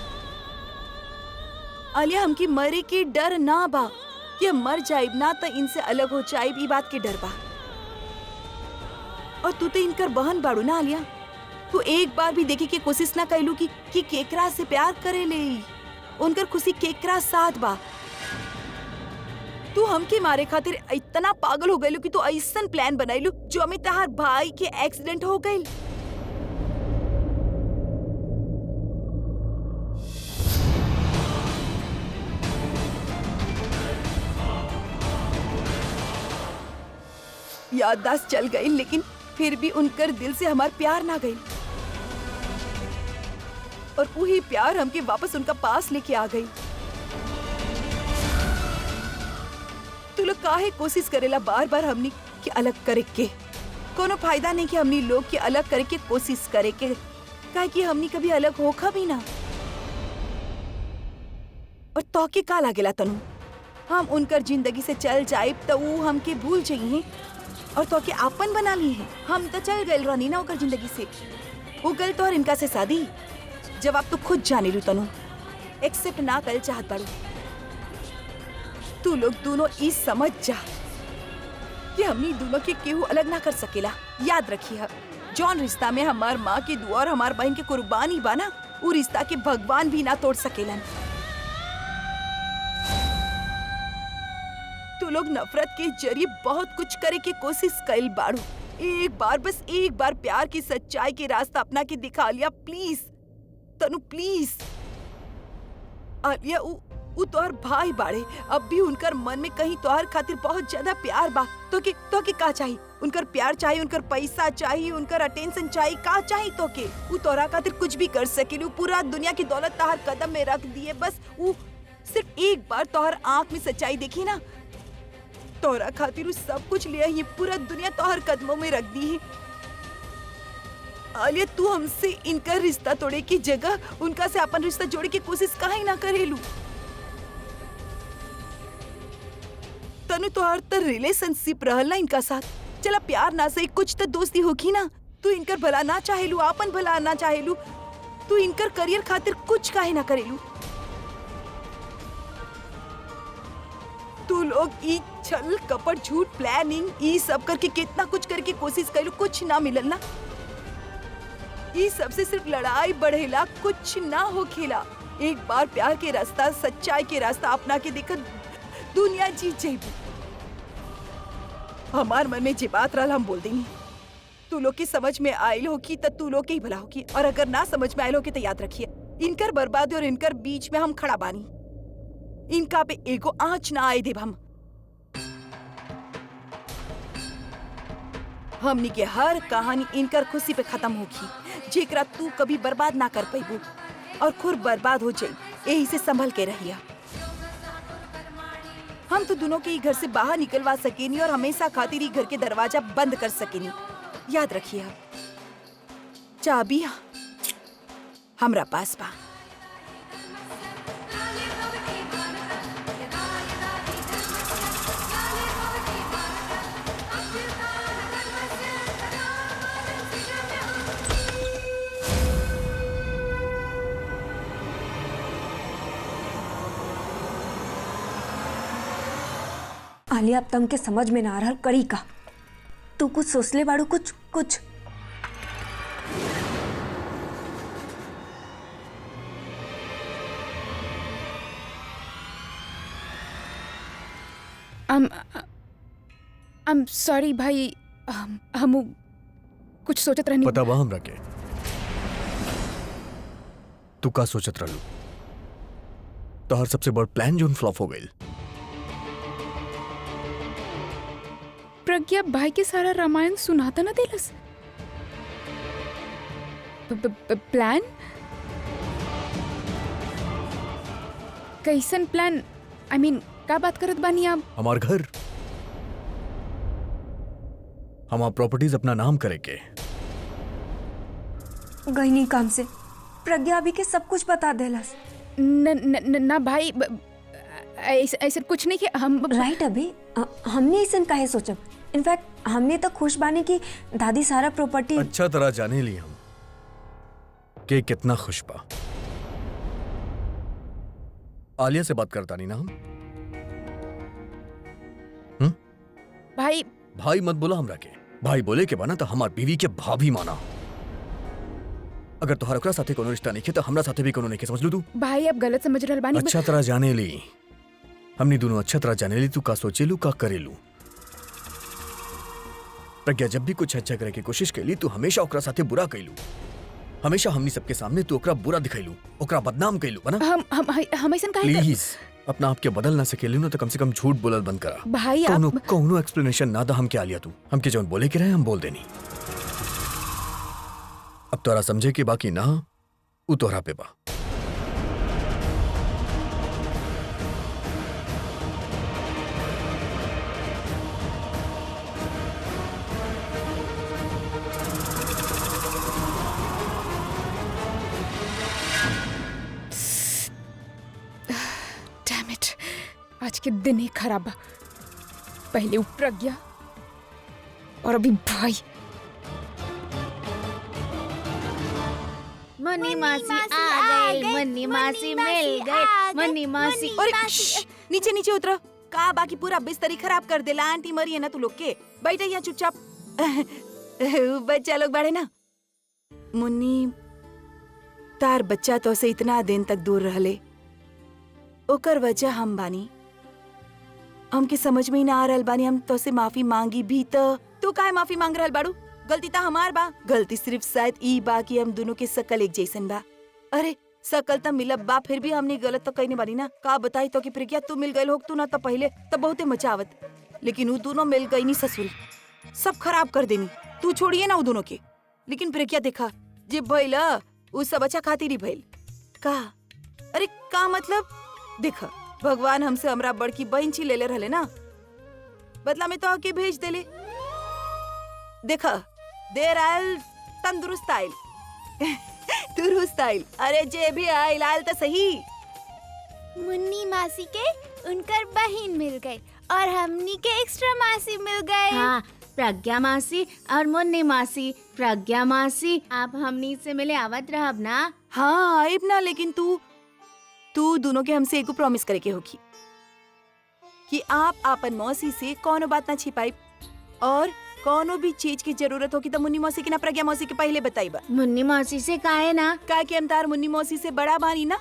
आलिया हमकी मरे के डर ना बा कि हम मर जाइब ना तो इनसे अलग हो जाइब, ई बात के डर बा। और तू तो इनकर बहन बाड़ू ना आलिया। तू एक बार भी देखे के कोशिश ना कैलू कि केकरा से प्यार करे ले, उनकर खुशी केकरा साथ बा। तू हमके मारे खातिर इतना पागल हो गइलू कि तू ऐसन प्लान बनाइलू जो में तहार भाई के एक्सीडेंट हो गइल। याददाश्त चल गई, लेकिन फिर भी उनकर दिल से हमार प्यार ना गई, और वही प्यार हमके वापस उनका पास लेके आ गई। तू लोग काहे कोशिश करेला बार बार हमनी के अलग करे के? कोनो फायदा नहीं कि हमनी लोग के अलग करे के कोशिश करे के, काहे कि हमनी कभी अलग होखा भी ना। और तो के का लागेला तनु, हम उनकर जिंदगी से चल जाए तो वो हमके भूल जाइए और तो के आपन बना ली है। हम तो चल गए रानी ना ओकर जिंदगी से, वो गल तो और इनका से शादी। जब आप तो खुद जाने लू तनु, एक्सेप्ट ना कर चाहत बाड़ू। तू लोग दोनों ई समझ जा कि हमनी दोनों के केहू अलग ना कर सकेला। याद रखिए, जौन रिश्ता में हमार माँ की दुआ और हमार बहन के कुर्बानी बाना, वो रिश्ता के भगवान भी ना तोड़ सकेलन। तू लोग नफरत के जरिए बहुत कुछ करे के कोशिश कइल बाड़ू। एक बार, बस एक बार प्यार की सच्चाई के रास्ता अपना के दिखा लिया प्लीज तनु, प्लीज। आलिया उ तोहर भाई बाड़े, अब भी उनकर मन में कहीं तोहर खातिर बहुत ज्यादा प्यार बा। तो के का चाहिए? उनकर प्यार चाहिए, उनकर पैसा चाहिए, उनकर अटेंशन चाहिए, का चाहिए तो के? उ तोहरा खातिर कुछ भी कर सकेलू, पूरा दुनिया की दौलत तोहर कदम में रख दिए। बस उ सिर्फ एक बार तोहर आंख में सच्चाई देखी ना, तोहरा खातिर उ सब कुछ ले आई, पूरा दुनिया तोहर कदमों में रख दी है। आलिया, तू हमसे इनका रिश्ता तोड़े की जगह उनका से अपन रिश्ता जोड़े की कोशिश काहे ना करेलू? तनु तोहर तो रिलेशनशिप रहल ना इनका साथ, चला प्यार ना सही कुछ तो दोस्ती होगी ना। तू इनकर भला ना चाहेलू, आपन भला ना चाहेलू, तू इनकर करियर खातिर कुछ काहे ना करेलू? तू लोग ई छल कपट झूठ प्लानिंग ई सब करके कितना कुछ करके कोशिश कइलू, कुछ ना मिलल ना। ई सबसे सिर्फ लड़ाई बढ़ेला, कुछ ना हो खेला। एक बार प्यार के रास्ता, सच्चाई के रास्ता अपना के देखत दुनिया जीत जाइबू। हमार मन में जे बात रहल हम बोल देनी। तू लोग के समझ में आयल होगी तो तू लोग के ही भला होगी, और अगर ना समझ में आयल होगी तो याद रखिए, इनकर बर्बादी और इनकर बीच में हम खड़ा बानी। इनका पे एगो आंच ना आए देव हम। हमनी के हर कहानी इनकर खुशी पे खत्म होगी, जेकरा तू कभी बर्बाद ना कर पाइबू और खुद बर्बाद हो जाई। यही से संभल के रहिया। हम तो दोनों के ही घर से बाहर निकलवा सकेनी और हमेशा खातिर ही घर के दरवाजा बंद कर सकेनी। याद रखिए, चाबी हमरा पास बा। आलिया, अब तमके समझ में ना आ रहल करी का? तू कुछ सोच ले बाड़ू, कुछ कुछ I'm sorry भाई, हम कुछ सोचत रहनी। पता बा हमरा के तू का सोचत रहलू? तोहर सबसे बड़ प्लान जोन फ्लॉप हो गइल। प्रज्ञा भाई के सारा रामायण सुनाता ना देलस। प्लान? कैसन प्लान? आई मीन का बात करत बानी आप? हमार घर, हमार प्रॉपर्टीज अपना नाम करे के। गई नहीं काम से, प्रज्ञा अभी के सब कुछ बता देलस। ना भाई, ऐसा कुछ नहीं कि हम राइट अभी हमने ऐसा काहे सोचब। इनफैक्ट हमने तो खुश बानी कि दादी सारा प्रॉपर्टी अच्छा तरह जाने ली हम कि कितना खुश बा। आलिया से बात करता नहीं ना हम? भाई भाई मत बोला हमरा के। भाई बोले के बना तो हमार बीवी के भाभी माना। अगर तोहर ओकरा साथे कोनो रिश्ता नहीं है तो हमरा साथे भी कोनो नहीं है, समझ लू तू। भाई अब गलत समझ रहल बानी। अच्छा तरह जाने ली, हमनी दोनों अच्छा तरह जाने ली तू का सोचेलू का करेलू। प्रज्ञा जब भी कुछ अच्छा करे की कोशिश कैली तू हमेशा ओकरा साथे बुरा कैलू। हमेशा हमनी सबके सामने तू ओकरा बुरा दिखैलू, ओकरा बदनाम कैलू बना। हम ऐसन काहे कर- प्लीज अपना आप के बदल ना सकेलू ना तो कम से कम झूठ बोलल बंद करा। भाई कोनो आप कोनो एक्सप्लेनेशन ना दा हम क्या लिया तू। हमके जौन बोले के रहे हम बोल देनी। अब तोरा समझे के बाकी ना उ तोहरा पे बा। डैम इट, आज के दिन ही खराब बा। पहले वो प्रज्ञा और अभी भाई। मनी मासी आ गई, मनी मासी मिल गई, मनी मासी। अरे श्श, नीचे नीचे उतरो। का बाकी पूरा बिस्तर ही खराब कर देला। आंटी मरी है ना तू लोग के। बैठे यहाँ चुपचाप। बच्चा लोग बड़े ना। मुन्नी तार बच्चा तो से इतना दिन तक दूर रहले, ओकर वजह हम बानी। हमके समझ में ही ना आ रहल बानी। हम तो से माफी मांगी भी तो तू काहे माफी मांग रहल बाड़ू? गलती तो हमार बा। गलती सिर्फ शायद ई बा कि हम दोनों के शकल एक जैसन बा। अरे शकल तो मिलब बा, फिर भी हमने गलत तो कहीं बानी ना। का बताई तो कि प्रज्ञा तू मिल गई हो तू ना तो पहले तो बहुते मचावत, लेकिन वो दोनों मिल गई नहीं ससुरी, सब खराब कर देनी। तू छोड़िए ना वो दोनों के, लेकिन प्रज्ञा देखा जे भइल वो सब अच्छा खातिर ही भइल। का अरे का मतलब देखा, भगवान हमसे हमरा बड़की बहन छी लेले रहले ना, बदला में तो आके भेज देले। देखा देर आयल तंदुरुस्त आयल। दुरुस्त आयल। अरे जे भी आयल आयल तो सही। मुन्नी मासी के उनकर बहन मिल गई और हमनी के एक्स्ट्रा मासी मिल गई। हाँ, प्रज्ञा मासी और मुन्नी मासी। प्रज्ञा मासी आप हमनी से मिले आवत रहब ना? हाँ आइब ना, लेकिन तू दोनों के हमसे एको प्रॉमिस करे के होगी कि आप आपन मौसी से कोनो बात ना छिपाई, और कोनो भी चीज की जरूरत होगी तो मुन्नी मौसी की ना प्रज्ञा मौसी के पहले बताइबा। मुन्नी मौसी से काहे ना? का कि हम तार मुन्नी मौसी से बड़ा बानी ना,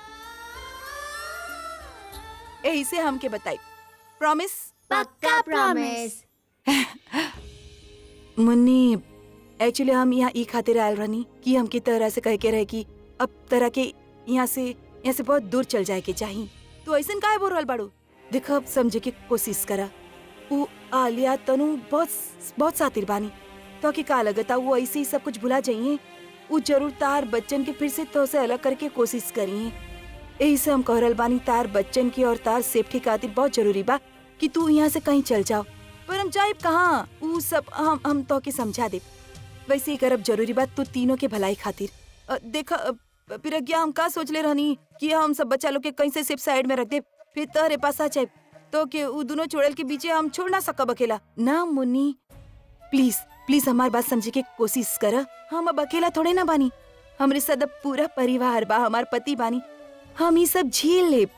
यही से हमके बताई। प्रॉमिस? पक्का प्रॉमिस। मुन्नी एक्चुअली हम यहाँ ई खातिर आयल रहनी कि हमकी तरह से कह के रहे कि अब तरह के यहाँ से बहुत दूर चल जाए के चाहिए। तो ऐसा काहे बोल रहल बाड़ू? देखो अब समझे के कोशिश करा। वो आलिया तनु बहुत सातिर बानी, तो कि का लगता वो ऐसे ही सब कुछ भुला जाइए। वो जरूर तार बच्चन के फिर से तो से अलग करके कोशिश करिए। यही से हम कह रहल बानी तार बच्चन की और तार सेफ्टी खातिर बहुत जरूरी बा कि तू यहाँ से कहीं चल जाओ। पर हम जाइब कहाँ? वो सब हम तो के समझा दे। वैसे ही करब जरूरी बात तू तीनों के भलाई खातिर। देखा प्रज्ञा, हम का सोच ले रहनी कि हम सब बच्चा लोग के कहीं से सेफ साइड में रख दे, फिर तोहरे पास आ जाए तो के वो दोनों चुड़ैल के बीच हम छोड़ ना सकब अकेला ना। मुन्नी प्लीज प्लीज हमारी बात समझे के कोशिश कर। हम अब अकेला थोड़े ना बानी, हमरे साथ अब पूरा परिवार बा, हमार पति बानी, हम ये सब झेल लेब।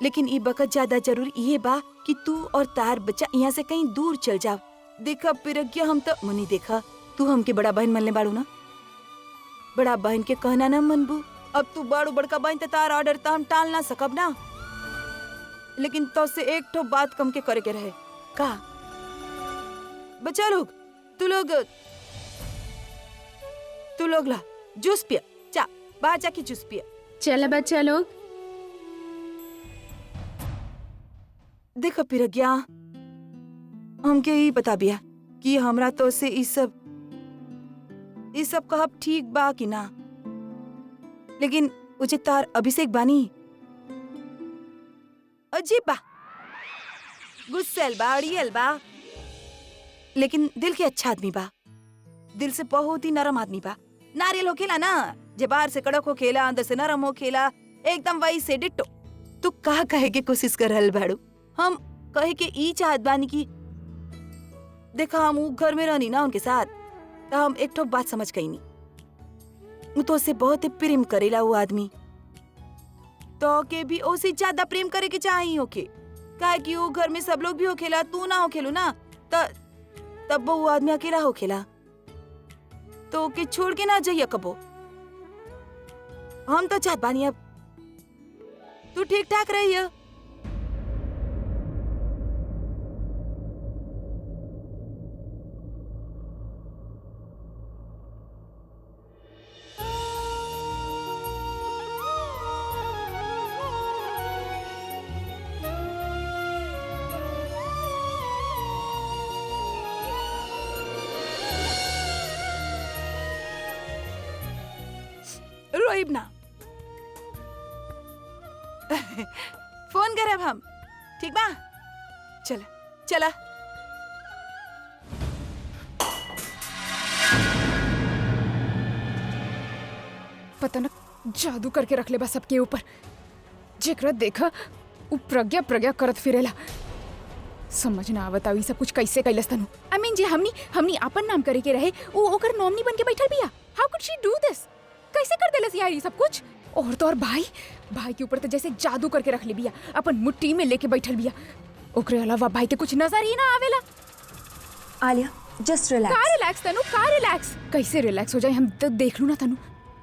लेकिन ये बकत ज्यादा जरूरी ये बा कि तू और तार बच्चा यहाँ से कहीं दूर चल जाओ। देखा प्रज्ञा, हम तो मुन्नी देखा तू हमके बड़ा बहन मनले बाड़ू ना, बड़ा बहन के कहना ना मनबू। अब तू बड़ू बड़का बहन ते तार ऑर्डर तो हम टाल ना सकब ना, लेकिन तो से एक ठो बात कम के करे के रहे। का बच्चा लोग तू लोग ला जूस पिया, जा बाहर जाके जूस पिया। चलो बच्चा लोग। देखो प्रज्ञा, हमके ही बता बिया कि हमरा तो से ई सब कहब ठीक बा कि ना, लेकिन उचे तार अभिषेक बानी अजीब बा, गुस्सेल बा, अड़ियल बा, लेकिन दिल के अच्छा आदमी बा, दिल से बहुत ही नरम आदमी बा। नारियल होखेला ना, जे बाहर से कड़क होखेला अंदर से नरम होखेला, एकदम वही से डिट्टो। तू का कहे के कोशिश कर रहल बाड़ू? हम कहे के ई चाहत बानी कि देखा हम ऊ घर में रहनी ना उनके साथ, तो हम एक ठो बात समझ गई नी, वो तो से बहुत ही प्रेम करेला वो आदमी, तो के भी ओसे ज्यादा प्रेम करे के चाहिए होके, काहे कि वो घर में सब लोग भी होखेला, तू ना होखेलू ना, तो तब वो आदमी अकेला हो खेला तो कि छोड़ के ना जाइए कबो। हम तो चाहत बानी अब तू ठीक ठाक रही है। रोइब ना फोन करब हम, ठीक बा? चला चला। पता न जादू करके रख ले बा सबके ऊपर। जेकरा देखा उ प्रज्ञा प्रज्ञा करत फिरेला। समझ ना आवत आवी सब कुछ कैसे कैलस तनु। आई मीन जे हमनी अपन नाम करे के रहे वो ओकर नॉमिनी बन के बैठल बिया। हाउ कुड शी डू दिस? कैसे कर देलस यार ये सब कुछ? और तो और भाई के ऊपर तो जैसे जादू करके रख ले बिया, अपन मुट्ठी में लेके बैठल बिया। ओकरे अलावा भाई के कुछ नजर ही ना आवेला। Alia just relax. का रिलैक्स तनु, का रिलैक्स? कैसे रिलैक्स हो जाए? हम तो देख लू ना तनु।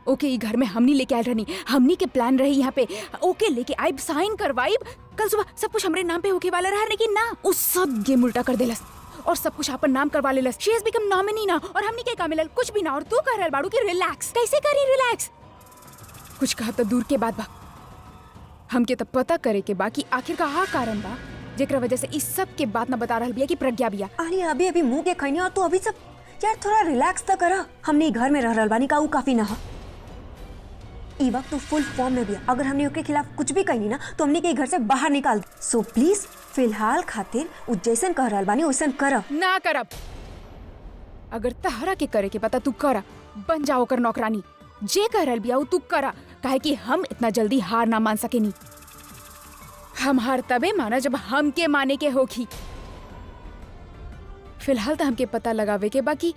ओके ये घर में हमनी लेके आए रहनी, हमनी के प्लान रही यहाँ पे। ओके लेके आइब, साइन करवाइब, कल सुबह सब कुछ हमरे नाम पे होके वाला रहा, लेकिन ना उस सब गेम उल्टा कर देलस और सब कुछ अपन नाम करवा लेलस। शी हैज बिकम नॉमिनी ना, और हमनी के का मिलल? कुछ भी ना। और तू कह रहल बाड़ू कि रिलैक्स। कैसे करी रिलैक्स? कुछ कहा तो दूर के बात बा, हमके तो पता करे के बा कि आखिर का हा कारण बा जेकरा वजह से इस सब के बात ना बता रहल बिया कि प्रज्ञा बिया। आलिया अभी अभी मुंह के खैनी और तू अभी सब यार थोड़ा रिलैक्स तो करा। हमने घर में रह रहल बानी का ऊ काफी ना हो। ई वक्त तू फुल फॉर्म में बिया। अगर हमने उसके खिलाफ कुछ भी कही ना तो हमने के घर से बाहर निकाल दे। सो प्लीज फिलहाल खातिर उ जैसन कह रहल बानी वैसन कर ना करब। अगर तहरा के करे के पता तू करा, बन जाओ कर नौकरानी। जे कह रहल बिया तू करा, काहे कि हम इतना जल्दी हार ना मान सकेनी। हम हार तबे माना जब हमके माने के होखी। फिलहाल तो हमके पता लगावे के बाकी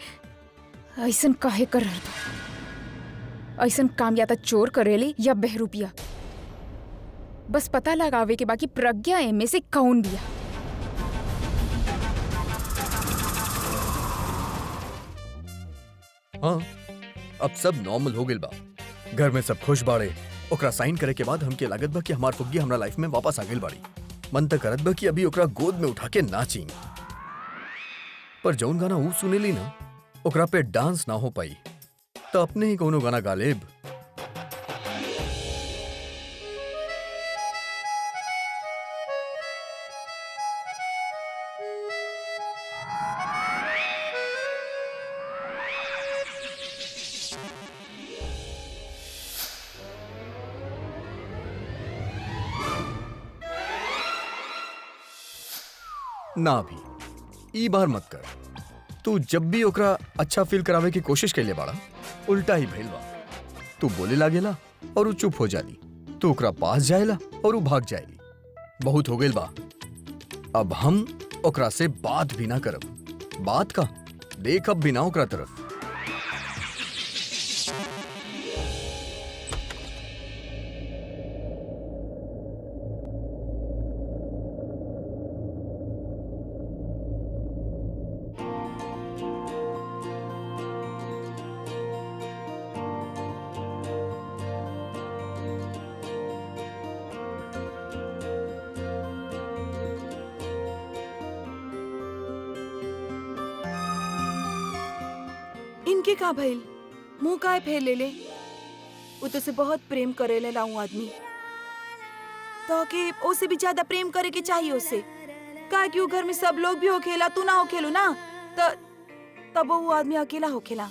ऐसन काहे कर रहल बा। ऐसन काम या तो चोर करेले या बहरूपिया। बस पता लगावे के बाकी प्रज्ञा एमे से कौन बिया। हाँ अब सब नॉर्मल हो गेल बा। घर में सब खुश बाड़े। ओकरा साइन करे के बाद हमके लागत बा कि हमार फुग्गी हमरा लाइफ में वापस आ गेल बाड़ी। मन त करत बा कि अभी ओकरा गोद में उठा के नाची। पर जौन गाना ऊ सुनेली ना ओकरा पे डांस ना हो पाई तो अपने ही कोनो गाना गा लेब। ना भी ई बार मत कर। तू जब भी ओकरा अच्छा फील करावे की कोशिश कैले बाड़ा उल्टा ही भइल बा। तू बोले लागेला और ऊ चुप हो जाली। तू ओकरा पास जाएला और ऊ भाग जाएली। बहुत हो गेल बा। अब हम ओकरा से बात भी ना करब। बात का देखब भी ना ओकरा तरफ। इनके का भइल? मुंह काय फेर ले ले? वो तो से बहुत प्रेम करे ले लाऊं आदमी तो कि उसे भी ज्यादा प्रेम करे के चाहिए उससे। का कि वो घर में सब लोग भी हो खेला, तू ना हो खेलू ना तब वो आदमी अकेला हो खेला।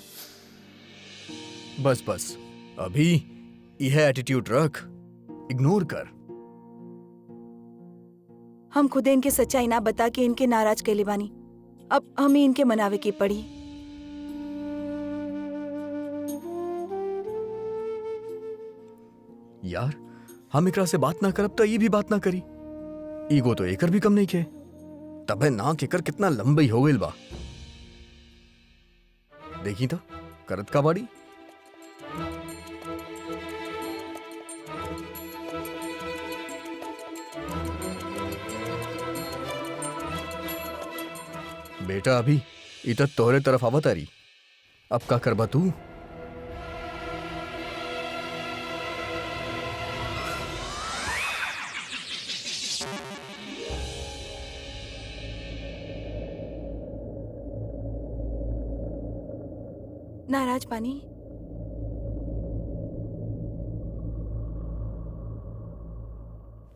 बस बस अभी यह एटीट्यूड रख, इग्नोर कर। हम खुद इनके सच्चाई ना बता के इनके नाराज कैले बानी। अब हमें इनके मनावे की पड़ी। यार हम एकरा से बात ना करब तो ये भी बात ना करी। ईगो तो एकर भी कम नहीं के। तबे ना केकर कितना लंबी हो गइल बा। देखी तो करत का बाड़ी। बेटा अभी ई तो तोहरे तरफ आवत आरी। अब का करबा तू? नाराज पानी?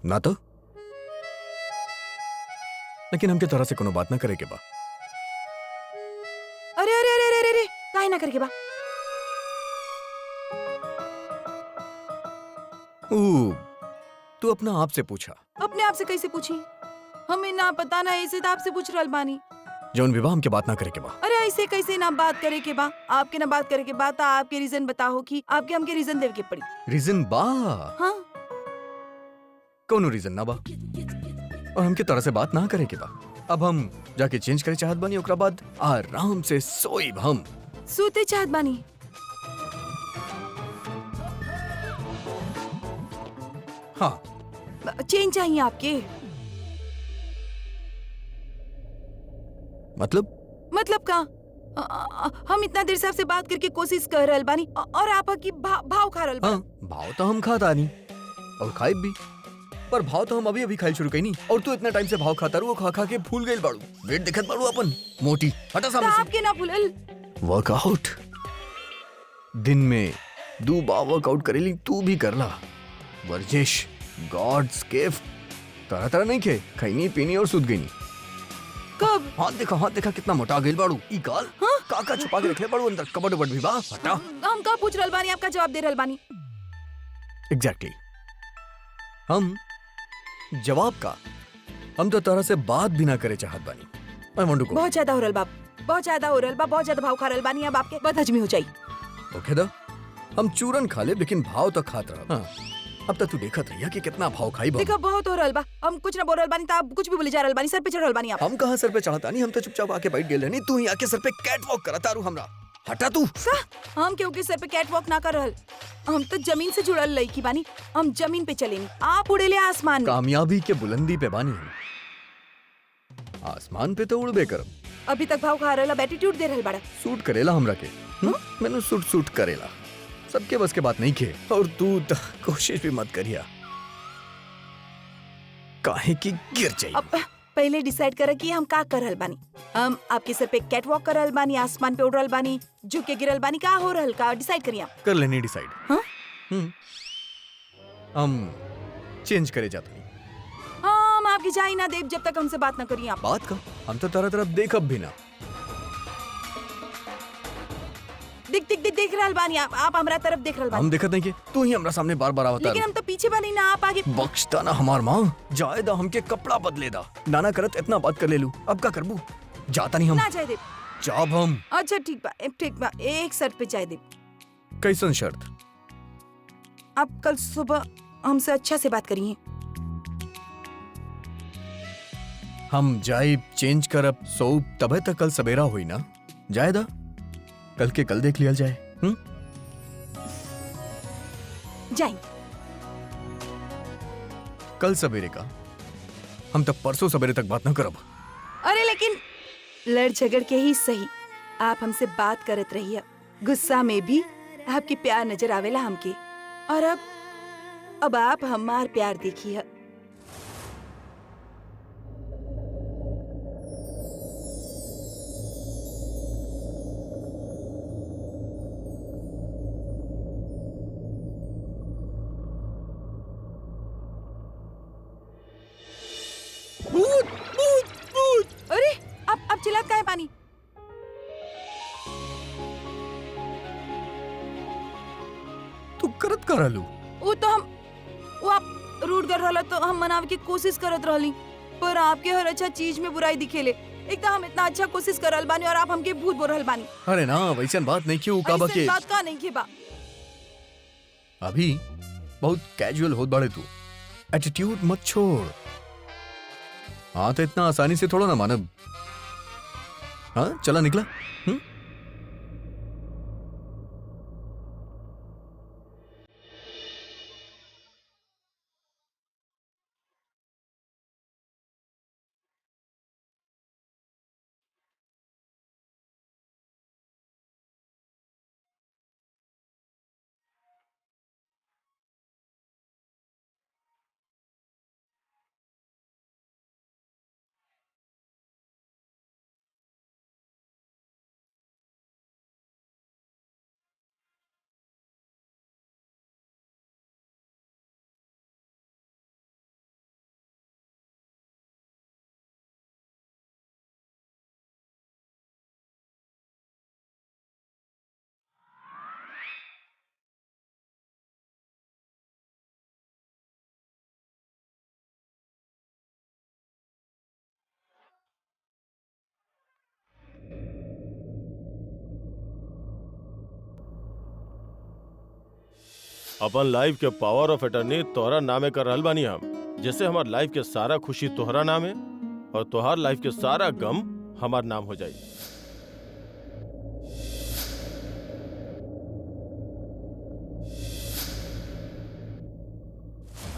ना तो, लेकिन हमके तरह से कोनो बात ना करे के बा। अरे अरे अरे अरे अरे काहे ना करके बा? तू अपना आप से पूछा। अपने आप से कैसे पूछी? हमें ना पता ना ऐसे तो आपसे पूछ रहल बानी। जौन विवाह हमके बात ना करे के बा। अरे ऐसे कैसे ना बात करे के बा? आपके ना बात करे के बा तो आपके रीजन बताओ कि आपके हमके रीजन देवे के पड़ी। रीजन बा? हाँ कोनो रीजन ना बा और हमके तरह से बात ना करे के बा। अब हम जाके चेंज करे चाहत बानी, ओकरा बाद आराम से सोईब हम। सूते चाहत बानी? हाँ, चेंज चाहिए आपके? मतलब का? हम इतना देर से आपसे बात करके कोशिश कर रहल बानी और आप की भाव खा रहल बा। हाँ, भाव तो हम खाता नहीं और खाइब भी, पर भाव तो हम अभी अभी खाइल शुरू कईनी और तू इतना टाइम से भाव खाता रू, खा खा के फूल गइल बाड़ू। वेट देखत बाड़ू अपन मोटी। हटा सामने से। आपके ना भूलल। वर्कआउट दिन में 2 बार वर्कआउट करेली, तू भी करला। वर्जिश गॉड्स गिफ्ट। तरह तरह नहीं खे, खैनी पीनी और सुध गईनी। कब? हाथ देखा कितना मोटा गइल बाड़ू। ई गाल काका छुपा के रखले बाड़ू अंदर, कबड उबड भी बा। हटा। हम का पूछ रहल बानी, आपका जवाब दे रहल बानी। एग्जैक्टली हम जवाब का, हम तो तरह से बात भी ना करे चाहत बानी। I want to go. बहुत ज्यादा हो रहल बाप, बहुत ज्यादा हो रहल बा, बहुत ज्यादा भाव खा रहल बानी। अब आपके बहुत हजमी हो जाई। ओके दा, हम चूरन खा ले लेकिन भाव तो खात रह। हाँ, अब तक तू देखत रहिया कि कितना भाव खाई बा। देखो बहुत हो रहल बा, हम कुछ ना बोल रहल बानी तो आप कुछ भी बोले जा रहल बानी। सर पे चढ़ रहल बानी आप। हम कहाँ सर पे चढ़ता नहीं, हम तो चुपचाप आके बैठ गेल रहनी। तू ही आके सर पे कैट वॉक करता रू हमरा। हटा तू। हम क्यों के सर पे कैट वॉक ना कर रहल? हम तो जमीन से जुड़ल लड़की बानी, हम जमीन पे चलेनी। आप उड़ेले आसमान में। कामयाबी के बुलंदी पे बानी हम। आसमान पे तो उड़बे करब। अभी तक भाव खा रहल, एटीट्यूड दे रहल बाड़ा। सूट करेला हमरा के। मैंने सूट करेला। सबके बस के बात नहीं खे और तू तो कोशिश भी मत करिया, काहे की गिर जाई। अब पहले डिसाइड कर कि हम का कर रहल बानी। हम आपके सर पे कैट वॉक कर रहल बानी, आसमान पे उड़ रहल बानी, झुक के गिरल बानी, का हो रहल का डिसाइड करिए आप। कर लेनी डिसाइड। हाँ? हम चेंज करे जाते नहीं। हाँ, हम आपकी जाई ना देव जब तक हमसे बात ना करिए आप। बात का हम तो तरह तरफ देखब भी ना। देख रहल बानी आप हमरा तरफ देख रहल बानी। हम देखत नहीं के, तू ही हमरा सामने बार बार आवता। लेकिन हम तो पीछे बानी ना, आप आगे। बख्शता ना हमार माँ, जाए दा हमके कपड़ा बदले दा। नाना करत इतना बात कर ले लू, अब का करबू? जाता नहीं हम। ना जाए देव। जाब हम। अच्छा ठीक बा, एक शर्त पे जाए देव। कैसन शर्त? आप कल सुबह हमसे अच्छा से बात करिए। हम जाए चेंज करब सोप तबे तक कल सवेरा हुई ना। जाए दा, कल के कल देख लिया जाए। जाए कल सवेरे का, हम तब परसों सवेरे तक बात ना करब। अरे लेकिन लड़ झगड़ के ही सही, आप हमसे बात करत रहिए। गुस्सा में भी आपकी प्यार नजर आवेला हमके। और अब आप हमार प्यार देखिए। अरे आप चिल्लात काहे पानी? तू करत का रहलू? वो आप रूठ कर रहला तो हम मनावे की कोशिश करत रहली, पर आपके हर अच्छा चीज में बुराई दिखेले। एक तो हम इतना अच्छा कोशिश कर रहल बानी और आप हमके भूत बोल रहल बानी। अरे ना, वैसन बात नहीं क्यों काबा के। ऐसन बात का नहीं के बा। अभी बहुत कैजुअल होत बाड़े तू। एटीट्यूड मत छोड़। हाँ तो इतना आसानी से थोड़ा ना मानब। हाँ चला निकला। अपन लाइफ के पावर ऑफ अटर्नी तोहरा नामे कर रहल बानी हम, जैसे हमार लाइफ के सारा खुशी तोहरा नामे और तोहार लाइफ के सारा गम हमार नाम हो जाई।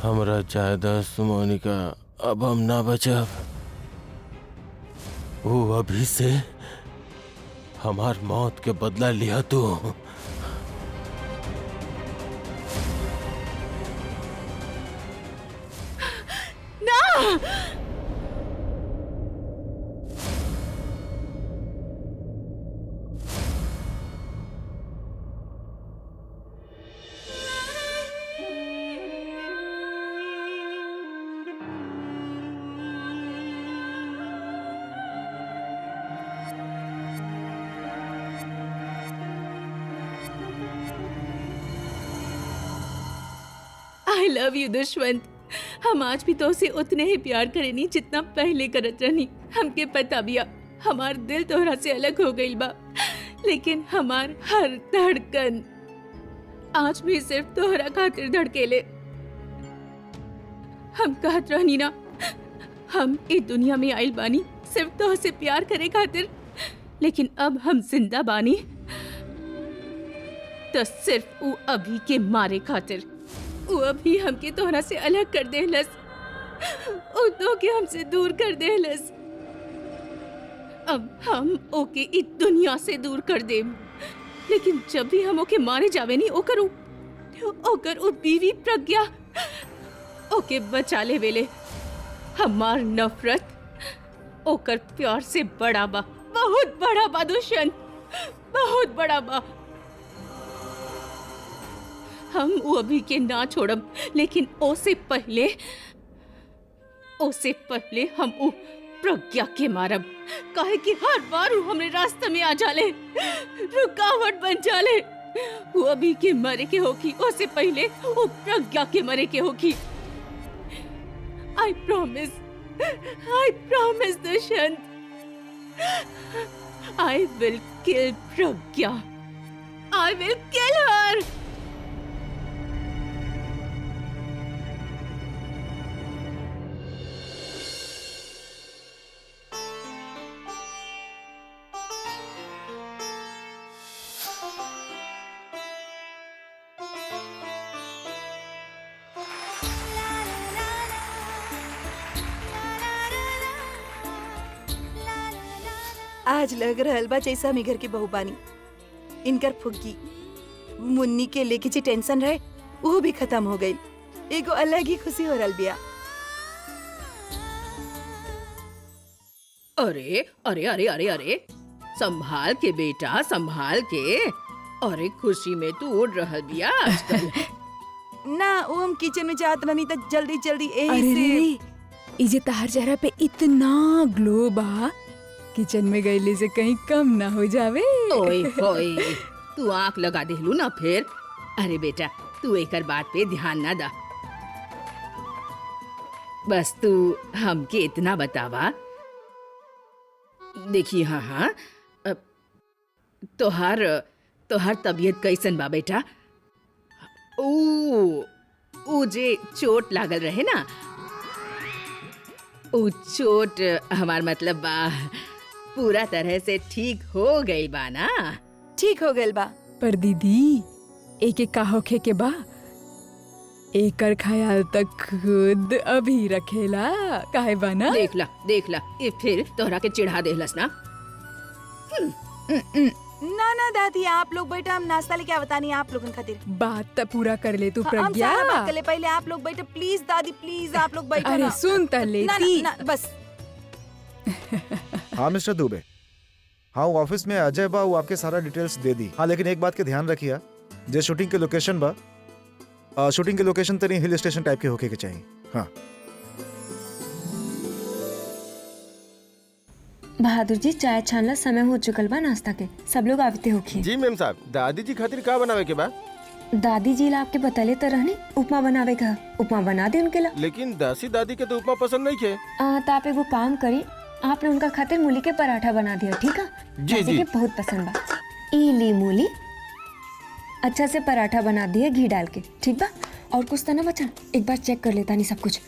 हमरा जायदाद मोनिका अब हम ना बचब। वो अभी से हमार मौत के बदला लिया तू। I love you Dushyant. हम आज भी तो से उतने ही प्यार करेनी जितना पहले करत रहनी। हमके पता बिया हमार दिल तोहरा से अलग हो गइल बा, लेकिन हमार हर धड़कन आज भी सिर्फ तोहरा खातिर धड़केले। हम कहत रहनी ना, हम इस दुनिया में आइल बानी सिर्फ तोह से प्यार करे खातिर, लेकिन अब हम जिंदा बानी तो सिर्फ वो अभी के मारे खातिर। वो अभी हमके तोहरा से अलग कर देहलस, वो तो के हमसे दूर कर देहलस। अब हम ओके इस दुनिया से दूर कर देम, लेकिन जब भी हम ओके मारे जावे नी ओकर वो बीवी प्रज्ञा ओके बचा ले वेले। हमार नफरत ओकर प्यार से बड़ा बा, बहुत बड़ा बा दुष्यंत, बहुत बड़ा बा। हम वो अभी के ना छोड़म, लेकिन ओसे पहले हम वो प्रज्ञा के मारब, काहे कि हर बार वो हमरे रास्ते में आ जाले, रुकावट बन जाले। वो अभी के मरे के होगी, ओसे पहले वो प्रज्ञा के मरे के होगी। I promise Dushyant, I will kill Pragya, I will kill her. आज लग रहल बा जैसा हम घर की बहू बानी। इनकर फुग्गी मुन्नी के लेके जी टेंशन रहे वो भी खत्म हो गई। एगो अलग ही खुशी हो रहल बिया। अरे अरे अरे अरे अरे, संभाल के बेटा, संभाल के। अरे खुशी में तू उड़ रहल बिया आजकल। ना वो हम किचन में जात रहनी तो जल्दी जल्दी अरे यही से। रे, इजे तहार चेहरा पे इतना ग्लो बा, किचन में गईले से कहीं कम ना हो जावे। ओए होए, तू आंख लगा देलू ना फिर। अरे बेटा, तू एकर बात पे ध्यान ना दा। बस तू हमके इतना बतावा। देखिए हाँ, तोहार तबीयत कैसन बा बेटा? ऊ जे चोट लागल रहे ना, ऊ चोट हमार मतलब बा पूरा तरह से ठीक हो गई बा ना? ठीक हो गइल बा। पर दीदी, एक एक का होखे के बा, एकर ख्याल तक खुद अभी रखेला काहे बा ना? देख ला, ये फिर तोहरा के चिढ़ा देहलस ना। ना ना दादी, आप लोग बैठे, हम नाश्ता लेके आवतानी आप लोगन खातिर। बात तो पूरा कर ले तू हम प्रज्ञा। सारा बात कर ले, पहले आप लोग बैठे प्लीज। दादी प्लीज आप लोग बैठे अरे ना। सुन त ना, लेती। ना, बस। हाँ मिस्टर दुबे, हाँ वो ऑफिस में अजय बा, वो आपके सारा डिटेल्स दे दी। हाँ लेकिन एक बात के ध्यान रखिए, जो शूटिंग के लोकेशन बा, शूटिंग के लोकेशन तनी हिल स्टेशन टाइप के होके के चाहिए। हाँ बहादुर जी, चाय छानला समय हो चुकल बा नाश्ता के, सब लोग आवते होखी। जी मैम साहब, दादी जी खातिर का बनावे के बा? दादी जी ला आपके बतले तो रहनी उपमा बनावे का, उपमा बना दे उनके ला। लेकिन दासी दादी के तो उपमा पसंद नहीं खे। तो आप एगो काम करी, आपने उनका खातिर मूली के पराठा बना दिया, ठीक है? जी, दादी जी। के बहुत पसंद बा। ई ली मूली, अच्छा से पराठा बना दिए घी डाल के, ठीक बा? और कुछ तो ना बचा? एक बार चेक कर लेता नहीं सब कुछ।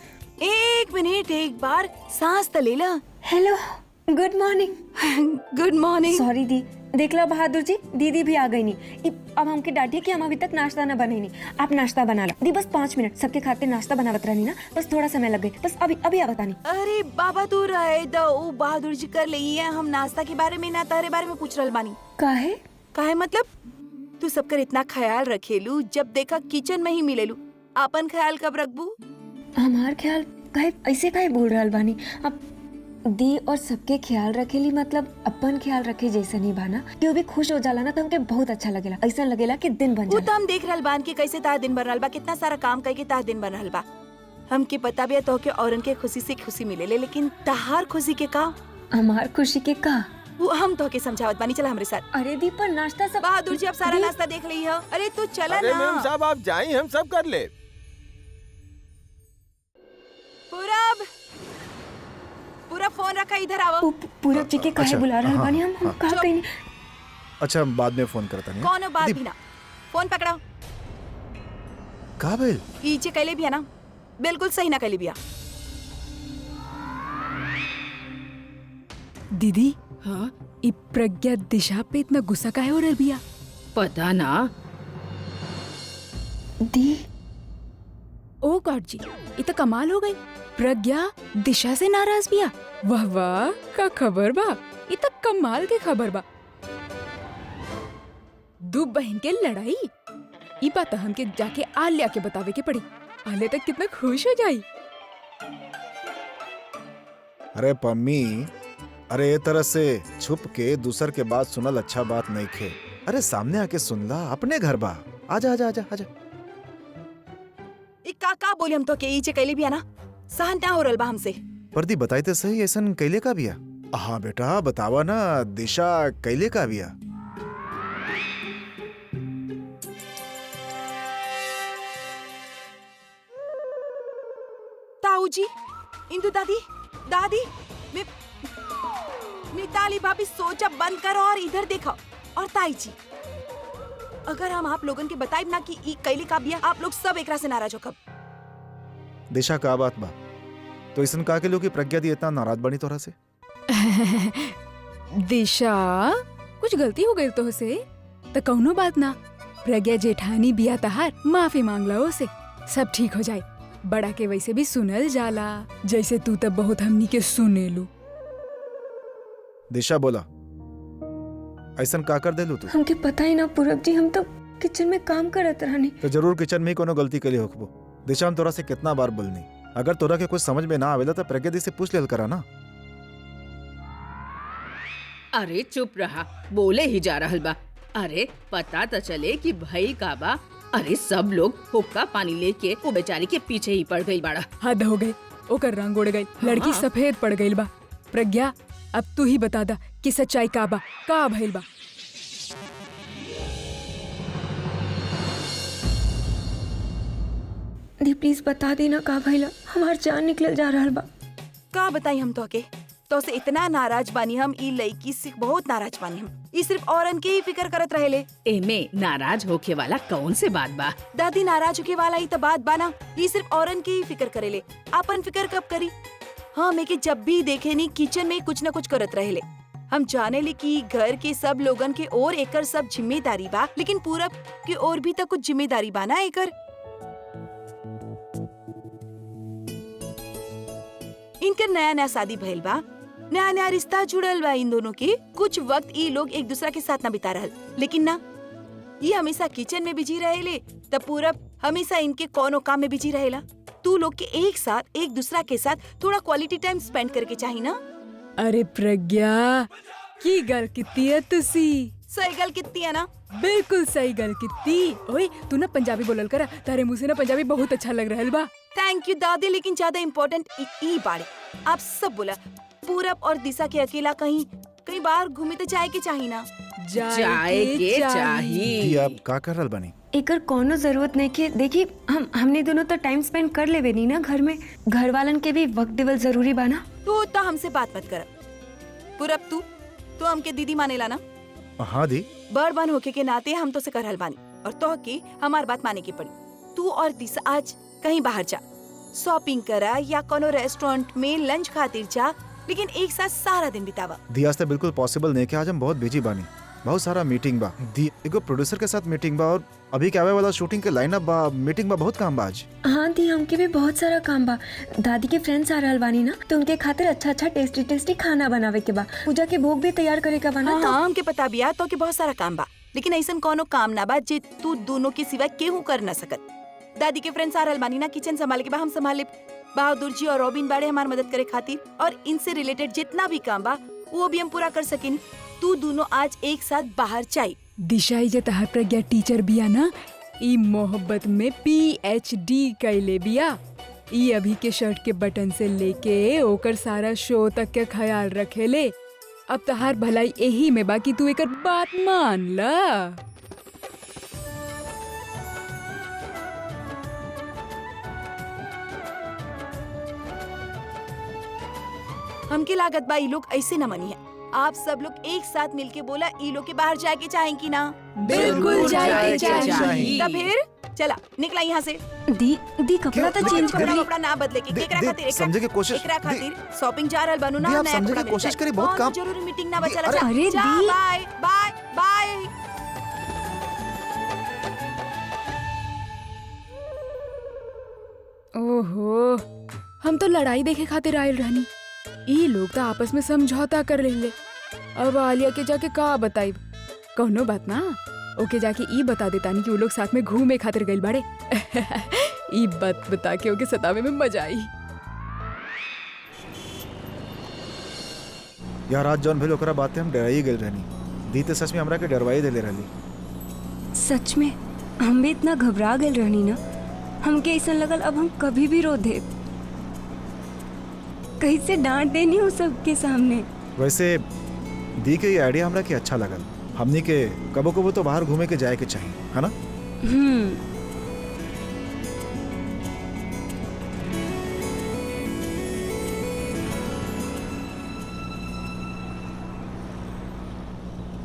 एक मिनट, एक बार सांस तो ले ला। Hello, good morning. Good morning. Sorry दी, देख लो बहादुर जी, दीदी भी आ गई नहीं। अब हमके डांटिए कि हम अभी तक नाश्ता ना बने नहीं। आप नाश्ता बना लो दी, बस 5 मिनट सबके खाते नाश्ता बनावत रहनी ना, बस थोड़ा समय लग गई, बस अभी अभी आ बतानी। अरे बाबा तू रहे दो, बहादुर जी कर ली है। हम नाश्ता के बारे में ना तारे बारे में पूछ रहल बानी। काहे? काहे मतलब? तू सबकर इतना ख्याल रखेलू, जब देखा किचन में ही मिलेलू। आपन ख्याल कब रखबू? हमार ख्याल काहे ऐसे काहे बोल रहल बानी? अब दी और सबके ख्याल रखेली मतलब अपन ख्याल रखे जैसे नहीं बाना कि वो भी खुश हो जाला ना, तो हमके बहुत अच्छा लगेला। ऐसा लगेला कि दिन बन वो जाला। तो हम देख रहल बान कि कैसे तार दिन बन रहल बा, कितना सारा काम करके तार दिन बन रहल बा। हमके पता भी है तो के औरन के खुशी से खुशी मिलेले, लेकिन तहार खुशी के का? हमार खुशी के का? वो हम तो के समझावत बानी, चला हमरे साथ। अरे दी पर नाश्ता सब बहादुर जी अब सारा दी- नाश्ता देख ली है। अरे तू चला अरे ना। मैम साहब आप जाइए, हम सब कर ले। पूरा फोन रखा, इधर आओ। पूरब जी के काहे अच्छा, बुला रहल हाँ, बानी? हम हाँ। कहा कहीं नहीं। अच्छा बाद में फोन करता नहीं। कौन बात भी ना, फोन पकड़ाओ। का भेल? ईचे कैले भी है ना, बिल्कुल सही ना कैले बिया। दीदी, हाँ ई प्रज्ञा दिशा पे इतना गुस्सा काहे हो रहल बिया? पता ना। दी ओ गॉड जी, ये तो कमाल हो गई। प्रज्ञा दिशा से नाराज बिया। वाह वाह, का खबर बा? ये तो कमाल के खबर बा। दो बहन के लड़ाई, ये बात हमके जाके आलिया के बतावे के पड़ी। आलिया तक कितना खुश हो जाई। अरे पम्मी, अरे ए तरह से छुप के दूसर के बात सुनल अच्छा बात नहीं खे। अरे सामने आके सुन ला, अपने घर बा। आजा आजा आजा आजा। ई का बोली हम तो के ईचे कैले बिया ना, सहन ना हो रहल बा हमसे। पर्दी बताई तो सही, ऐसन कैले का बिया? हाँ बेटा बतावा ना, दिशा कैले का बिया? ताऊ जी, इंदु दादी, दादी, मिताली भाभी सोचा बंद करो और इधर देखो। और ताई जी, अगर हम आप लोगन के बताइब ना कि ई कैले का बिया, आप लोग सब एकरा से नाराज हो कब। दिशा का बात बा? तो ऐसन का के लोग की प्रज्ञा दी इतना नाराज बनी तोरा से? दिशा, कुछ गलती हो गई तो से तो कौनो बात ना। प्रज्ञा जेठानी बिया तहार, माफी मांग लो उसे, सब ठीक हो जाए। बड़ा के वैसे भी सुनल जाला, जैसे तू तब बहुत हमनी के सुनेलू। दिशा बोला, ऐसन का कर देलू तू? हमके पता ही ना पूरब जी, हम तो किचन में काम करत रहनी। तो जरूर किचन में ही कोनो गलती करी होखबो। दिशा हम तोरा से कितना बार बोलनी, अगर तोरा के कुछ समझ में ना आवेला तो प्रज्ञा दी से पूछ लेल करा ना। अरे चुप रहा, बोले ही जा रहल बा। अरे पता तो चले कि भई का बा। अरे सब लोग हुक्का पानी लेके वो बेचारी के पीछे ही पड़ गई बाड़ा। हद हो गई, ओकर रंग उड़ गई, लड़की सफेद पड़ गई बा। प्रज्ञा, अब तू ही बता दा कि सच्चाई का बा, का भइल बा? दी प्लीज बता देना का भइला, हमार जान निकल जा रहल बा। का बताई हम तो से इतना नाराज बानी हम, ई लड़की से बहुत नाराज बानी हम। ई सिर्फ औरन के ही फिकर करत रहेले। एमे नाराज होके वाला कौन से बात बा? दादी, नाराज होके वाला ही तो बात बाना। ई सिर्फ औरन के ही फिकर करेले, आपन फिकर कब करी? हाँ, मैं के जब भी देखे नी किचन में कुछ न कुछ करत रहेले। हम जाने ले कि घर के सब लोगन के और एकर सब जिम्मेदारी बा, लेकिन पूरब की और भी तो कुछ जिम्मेदारी बा ना एकर। इनकर नया नया शादी भइल बा, नया नया रिश्ता जुड़ल बा इन दोनों के। कुछ वक्त ई लोग एक दूसरा के साथ ना बिता रहल, लेकिन ना ये हमेशा किचन में बिजी रहेले, तब पूरब हमेशा इनके कोनो काम में बिजी रहेला। तू लोग के एक साथ एक दूसरा के साथ थोड़ा क्वालिटी टाइम स्पेंड करके चाहिए ना। अरे प्रज्ञा, की गल कितनी है तुसी? सही गल कितनी है ना? बिल्कुल सही गल कितनी। ओए तू ना पंजाबी बोलल करा, तारे मुंह से ना पंजाबी बहुत अच्छा लग रहल बा। थैंक यू दादी, लेकिन ज्यादा इम्पोर्टेंट ई बाड़े। आप सब बोला, पूरब और दिशा के अकेला कहीं बाहर घूमे तो जाए के चाहिए ना। जाए के चाहिए। दी आप का कर रहल बनी? एकर कोनो जरूरत नहीं के। देखिए हमने दोनों तो टाइम स्पेंड कर लेवे नी ना घर में, घर वालन के भी वक्त देवल जरूरी बा ना। तू तो हमसे बात मत कर पूरब, तू हमके दीदी मानेला ना? हाँ दी। बड़ बन होके के नाते हम तो से करहल बानी। और तो की हमार बात माने की पड़ी। तू और दिशा आज कहीं बाहर जा, शॉपिंग करा या कोनो रेस्टोरेंट में लंच खातिर जा, लेकिन एक साथ सारा दिन बितावा। दियास तो बिल्कुल पॉसिबल नहीं कि आज हम बहुत बिजी बानी, बहुत सारा मीटिंग बा। एगो प्रोड्यूसर के साथ मीटिंग बा और अभी क्या आवे वाला शूटिंग के लाइनअप बा, मीटिंग बा, बहुत काम बा आज। हाँ दी, हमके भी बहुत सारा काम बा। दादी के फ्रेंड्स आ रहल बानी ना, तो उनके खातिर अच्छा टेस्टी टेस्टी खाना बनावे के बा। पूजा के भोग भी तैयार करे का बना। हाँ, हमके पता बिया तो कि बहुत सारा काम बा, लेकिन ऐसा कोनो काम ना बा जे तू दोनों के सिवा केहू कर ना सकत। दादी के फ्रेंड्स आ रहल बानी ना, किचन संभाले के बा हम संभाले। बहादुर जी और रॉबिन बाड़े हमार मदद करे खातिर, और इनसे रिलेटेड जितना भी काम बा वो भी हम पूरा कर सकिन। तू दोनों आज एक साथ बाहर जाई। दिशा जे तहार प्रज्ञा टीचर बिया ना, ई मोहब्बत में PhD कैले बिया। ई अभी के शर्ट के बटन से लेके ओकर सारा शो तक के ख्याल रखेले। अब तहार भलाई यही में बा कि तू एकर बात मान ला। हमके लागत बा ई लोग ऐसे न मनी है। आप सब लोग एक साथ मिलके बोला ई लोग के बाहर जाके चाहें कि ना? बिल्कुल जाए चाहिए। तब फिर चला निकला यहाँ से। दी कपड़ा तो चेंज कर ली। कपड़ा ना बदले के केकरा खातिर समझे की कोशिश एकरा खातिर शॉपिंग जा रहल बानू ना, दी, आप नया समझे कपड़ा की मिल कोशिश जाए। करी, बहुत काम। जरूरी मीटिंग ना बचा अरे, अरे जा, दी। By by by. ओहो, हम तो लड़ाई देखे खातिर आयल रहनी। ई लोग तो आपस में समझौता कर रहे। अब आलिया के जाके का बताई? कौनो बात ना, ओके जाके ई बता देतानी कि वो लोग साथ में घूमे खातिर गइल बाड़े। ई बात बता के ओके सतावे में मजा आई। यार आज जौन भेल ओकरा बातें हम डराई गेल रहनी। दी तो सच में हमरा के डरवाई देले रहली। सच में हम भी इतना घबरा गए रहनी ना, हमके ऐसा लगल अब हम कभी भी रो दे, कैसे डांट देनी हो सबके सामने। वैसे दी के ये आइडिया हमरा के अच्छा लगल। हमनी के कबो कबो तो बाहर घूमे के जाए के चाहिए, है ना?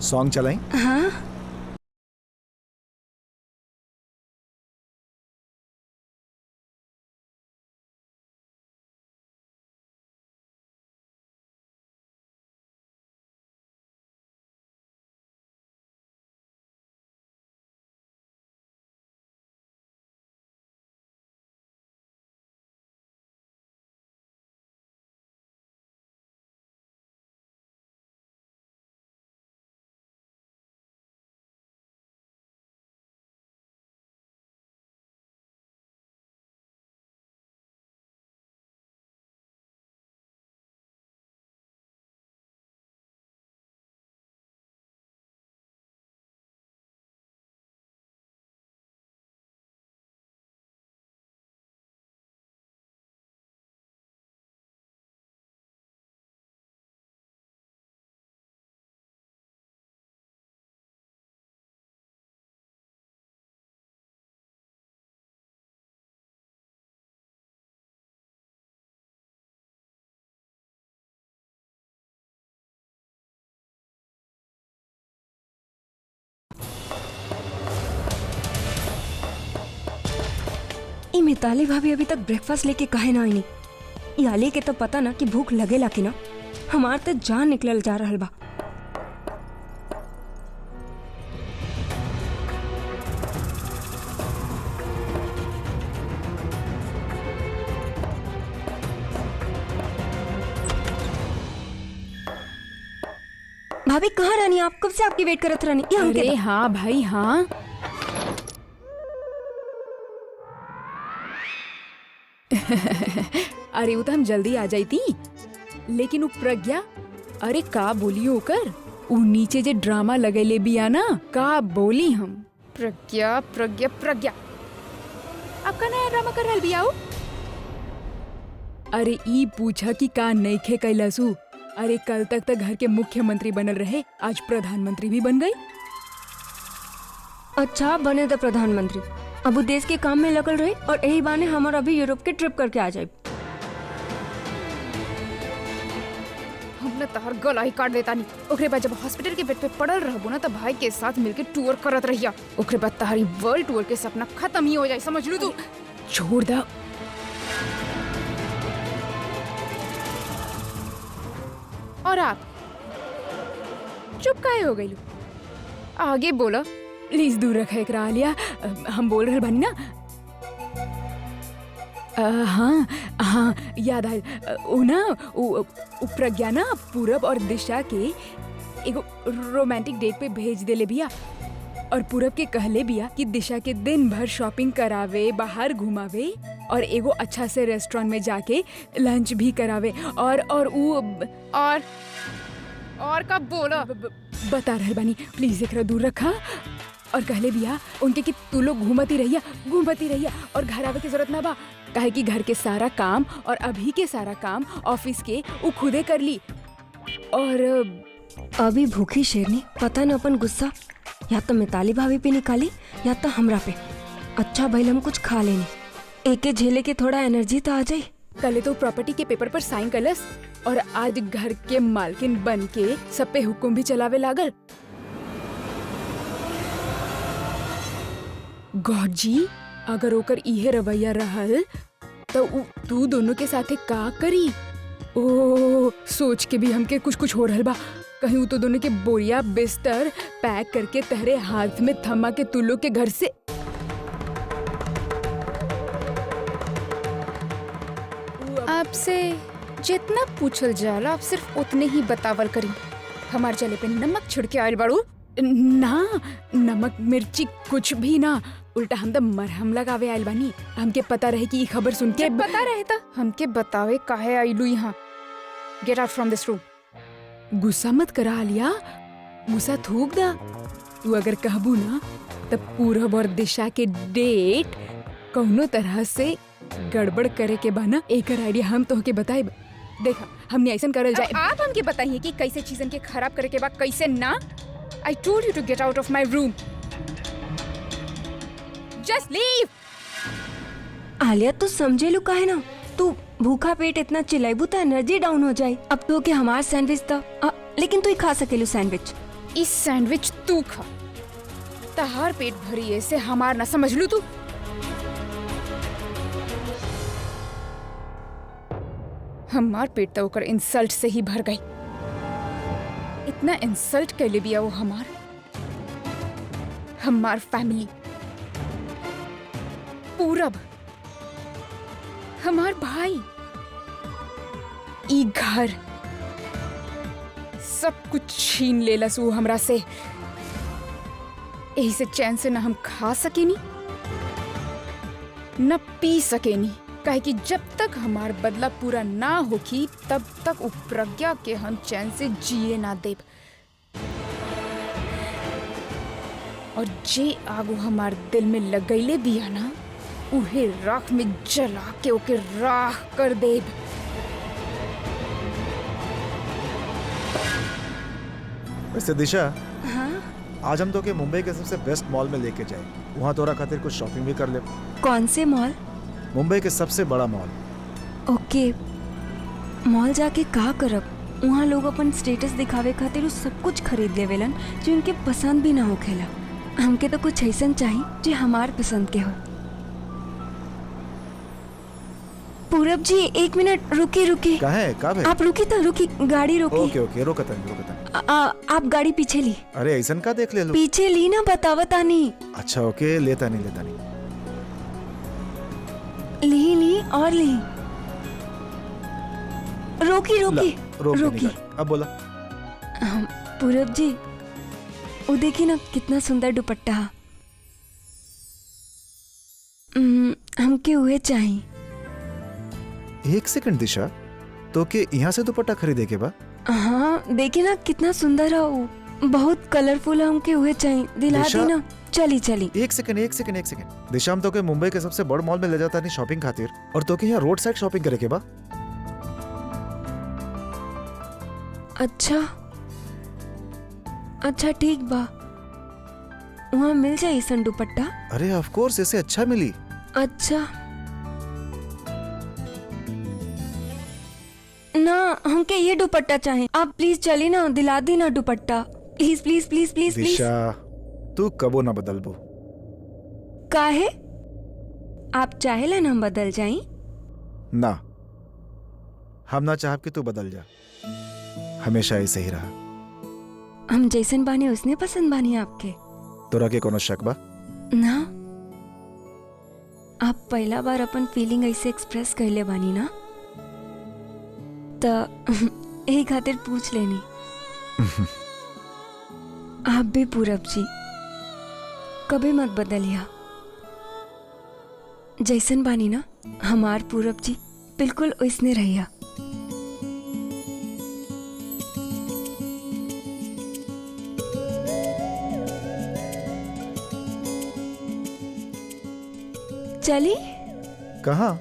सॉन्ग चलाएं? हाँ ई मिताली भाभी अभी तक ब्रेकफास्ट लेके काहे ना आईनी? ई आले के तो पता ना कि भूख लगेला कि ना। हमार तो जान निकलल जा रहल बा। भाभी कहाँ रहनी आप? कब से आपकी वेट करत रहनी। ये हमके अरे हाँ भाई हाँ। अरे वो तो हम जल्दी आ जाती, लेकिन वो प्रज्ञा, अरे का बोली होकर वो नीचे जे ड्रामा लगेले बिया ना, का बोली हम। प्रज्ञा प्रज्ञा प्रज्ञा आपका नया ड्रामा कर रहल बिया? अरे ई पूछा कि का नईखे कैलसू। अरे कल तक तो घर के मुख्यमंत्री बनल रहे, आज प्रधानमंत्री भी बन गई। अच्छा बने तो प्रधानमंत्री, अब वो देश के काम में लगल रहे और यही बहाने हम और अभी यूरोप के ट्रिप करके आ जाए। हम ना ना तहर गला ही काट देता नहीं। ओकरे बाद जब हॉस्पिटल के बेड पे पड़ल रहबो ना, तब भाई के साथ मिलके टूर करत रहिया। ओकरे बाद तहारी वर्ल्ड टूर के सपना खत्म ही हो जाए, समझ लू तू। छोड़ दा। और आप चुप काहे हो गई? आगे बोला, प्लीज दूर रखा एकरा आलिया। हम बोल रहे बानी ना। हाँ हाँ याद आयल। उ ना उ प्रज्ञा ना पूरब और दिशा के एगो रोमांटिक डेट पे भेज देले बिया। और पूरब के कहले बिया कि दिशा के दिन भर शॉपिंग करावे, बाहर घुमावे और एगो अच्छा से रेस्टोरेंट में जाके लंच भी करावे। और कब बोला बता रहे बानी, प्लीज एकरा दूर रखा। और कहले बिया उनके कि तू लोग घूमती रहिया और घर आवे की जरूरत ना बा, काहे कि घर के सारा काम और अभी के सारा काम ऑफिस के वो खुदे कर ली। और अभी भूखी शेरनी पता न अपन गुस्सा या तो मिताली भाभी पे निकाली या तो हमरा पे। अच्छा भइल हम कुछ खा लेनी, एके झेले के थोड़ा एनर्जी तो आ जाए। कल तो प्रॉपर्टी के पेपर पर साइन कलस और आज घर के मालकिन बन के सब पे हुक्म भी चलावे लागल। गॉड जी, अगर ओकर इहे रवैया रहल तो तू दोनों के साथे का करी? ओ सोच के भी हमके कुछ हो रहल बा। कहीं तो दोनों के बोरिया बिस्तर पैक करके तहरे हाथ में थमा के तू लोग के घर से आपसे जितना पूछल जाला आप सिर्फ उतने ही बतावल करी। हमार जले पे नमक छिड़के आयल बाड़ू ना, नमक मिर्ची कुछ भी ना, उल्टा हम तो मरहम लगावे आयल बानी। हमके पता रहे कि ये खबर सुन के पता रहता हमके बतावे काहे आइलू यहाँ। Get out from this room. गुस्सा मत करा आलिया, गुस्सा थूक दा। तू अगर कहबू ना तब पूरब और दिशा के डेट कौनो तरह से गड़बड़ करे के बाना, एकर आइडिया हम तोहके बताए। देखा हमने ऐसा करल जाए। आप हमके बताइए कि कैसे चीजन के खराब करे के बाद कैसे ना। I told you to get out of my room. Just leave. Alia तू समझे लू काहे ना, तू भूखा पेट इतना चिल्लाइबू तो एनर्जी डाउन हो जाए। अब तो के हमार सैंडविच था, लेकिन तू ही खा सकेलू सैंडविच। इस सैंडविच तू खा, तहार पेट भरी ऐसे हमार ना, समझ लू तू। हमार पेट तो ओकर इंसल्ट से ही भर गई। इतना इंसल्ट कर ले बिया वो हमार फैमिली, पूरब, हमार भाई, ई घर, सब कुछ छीन लेलस वो हमरा से। यही से चैन से न हम खा सकेनी न पी सकेनी, काहे कि जब तक हमार बदला पूरा ना होखी तब तक उ प्रज्ञा के हम चैन से जिए ना देब। और जे आगो हमार दिल में लगैले बिया ना, उहे राख में जला के ओके राख कर देब। वैसे दिशा, हाँ? आज हम तो के मुंबई के सबसे बेस्ट मॉल में लेके जाए, वहाँ तोरा खातिर कुछ शॉपिंग भी कर ले। कौन से मॉल? मुंबई के सबसे बड़ा मॉल। ओके, मॉल जाके का करब? वहाँ लोग अपन स्टेटस दिखावे खातिर उ सब कुछ खरीद लेवेलन जो उनके पसंद भी ना होखेला। हमके तो कुछ ऐसा चाहिए जो हमार पसंद के हो। पूरब जी एक मिनट रुकी। काहे का भाई? आप रुकी तो रुकी, गाड़ी रोकी। ओके रोकता। आप गाड़ी पीछे ली। अरे ऐसा का देख ले लो। पीछे ली ना, बतावता नहीं। अच्छा ओके, लेता नहीं। ली और ली। रोकी। अब बोला। पूरब जी वो देखिए ना कितना सुंदर दुपट्टा। हमके उहे चाहिए। एक सेकंड दिशा, तो के यहाँ से दुपट्टा खरीदे के बा? हाँ देखिए ना कितना सुंदर है वो, बहुत कलरफुल है। हमके उहे चाहिए, दिला दी ना। चली। एक सेकंड। दिशा, हम तो के मुंबई के सबसे बड़ मॉल में ले जाता नहीं शॉपिंग खातिर, और तो के यहाँ रोड साइड शॉपिंग करे के बा। अच्छा ठीक बा, वहाँ मिल जाए सन दुपट्टा? अरे ऑफ कोर्स, ऐसे अच्छा मिली। अच्छा ना, हमके ये दुपट्टा चाहे। आप प्लीज चली ना, दिला दी ना dupatta, please please please please please. Disha तू कबो ना बदलबो। काहे? आप चाहेला ना हम बदल जाई? ना, हम ना चाहब कि तू बदल जा, हमेशा ऐसे ही रहा। हम जैसन बानी उसने पसंद बानी आपके? तोरा के कोनो शक बा? ना, आप पहला बार अपन फीलिंग ऐसे एक्सप्रेस करले बानी ना, त यही खातिर पूछ लेनी। आप भी पूरब जी कभी मत बदलिया, जैसन बानी ना हमार पूरब जी बिल्कुल वैसने रहिया। चली कहाँ?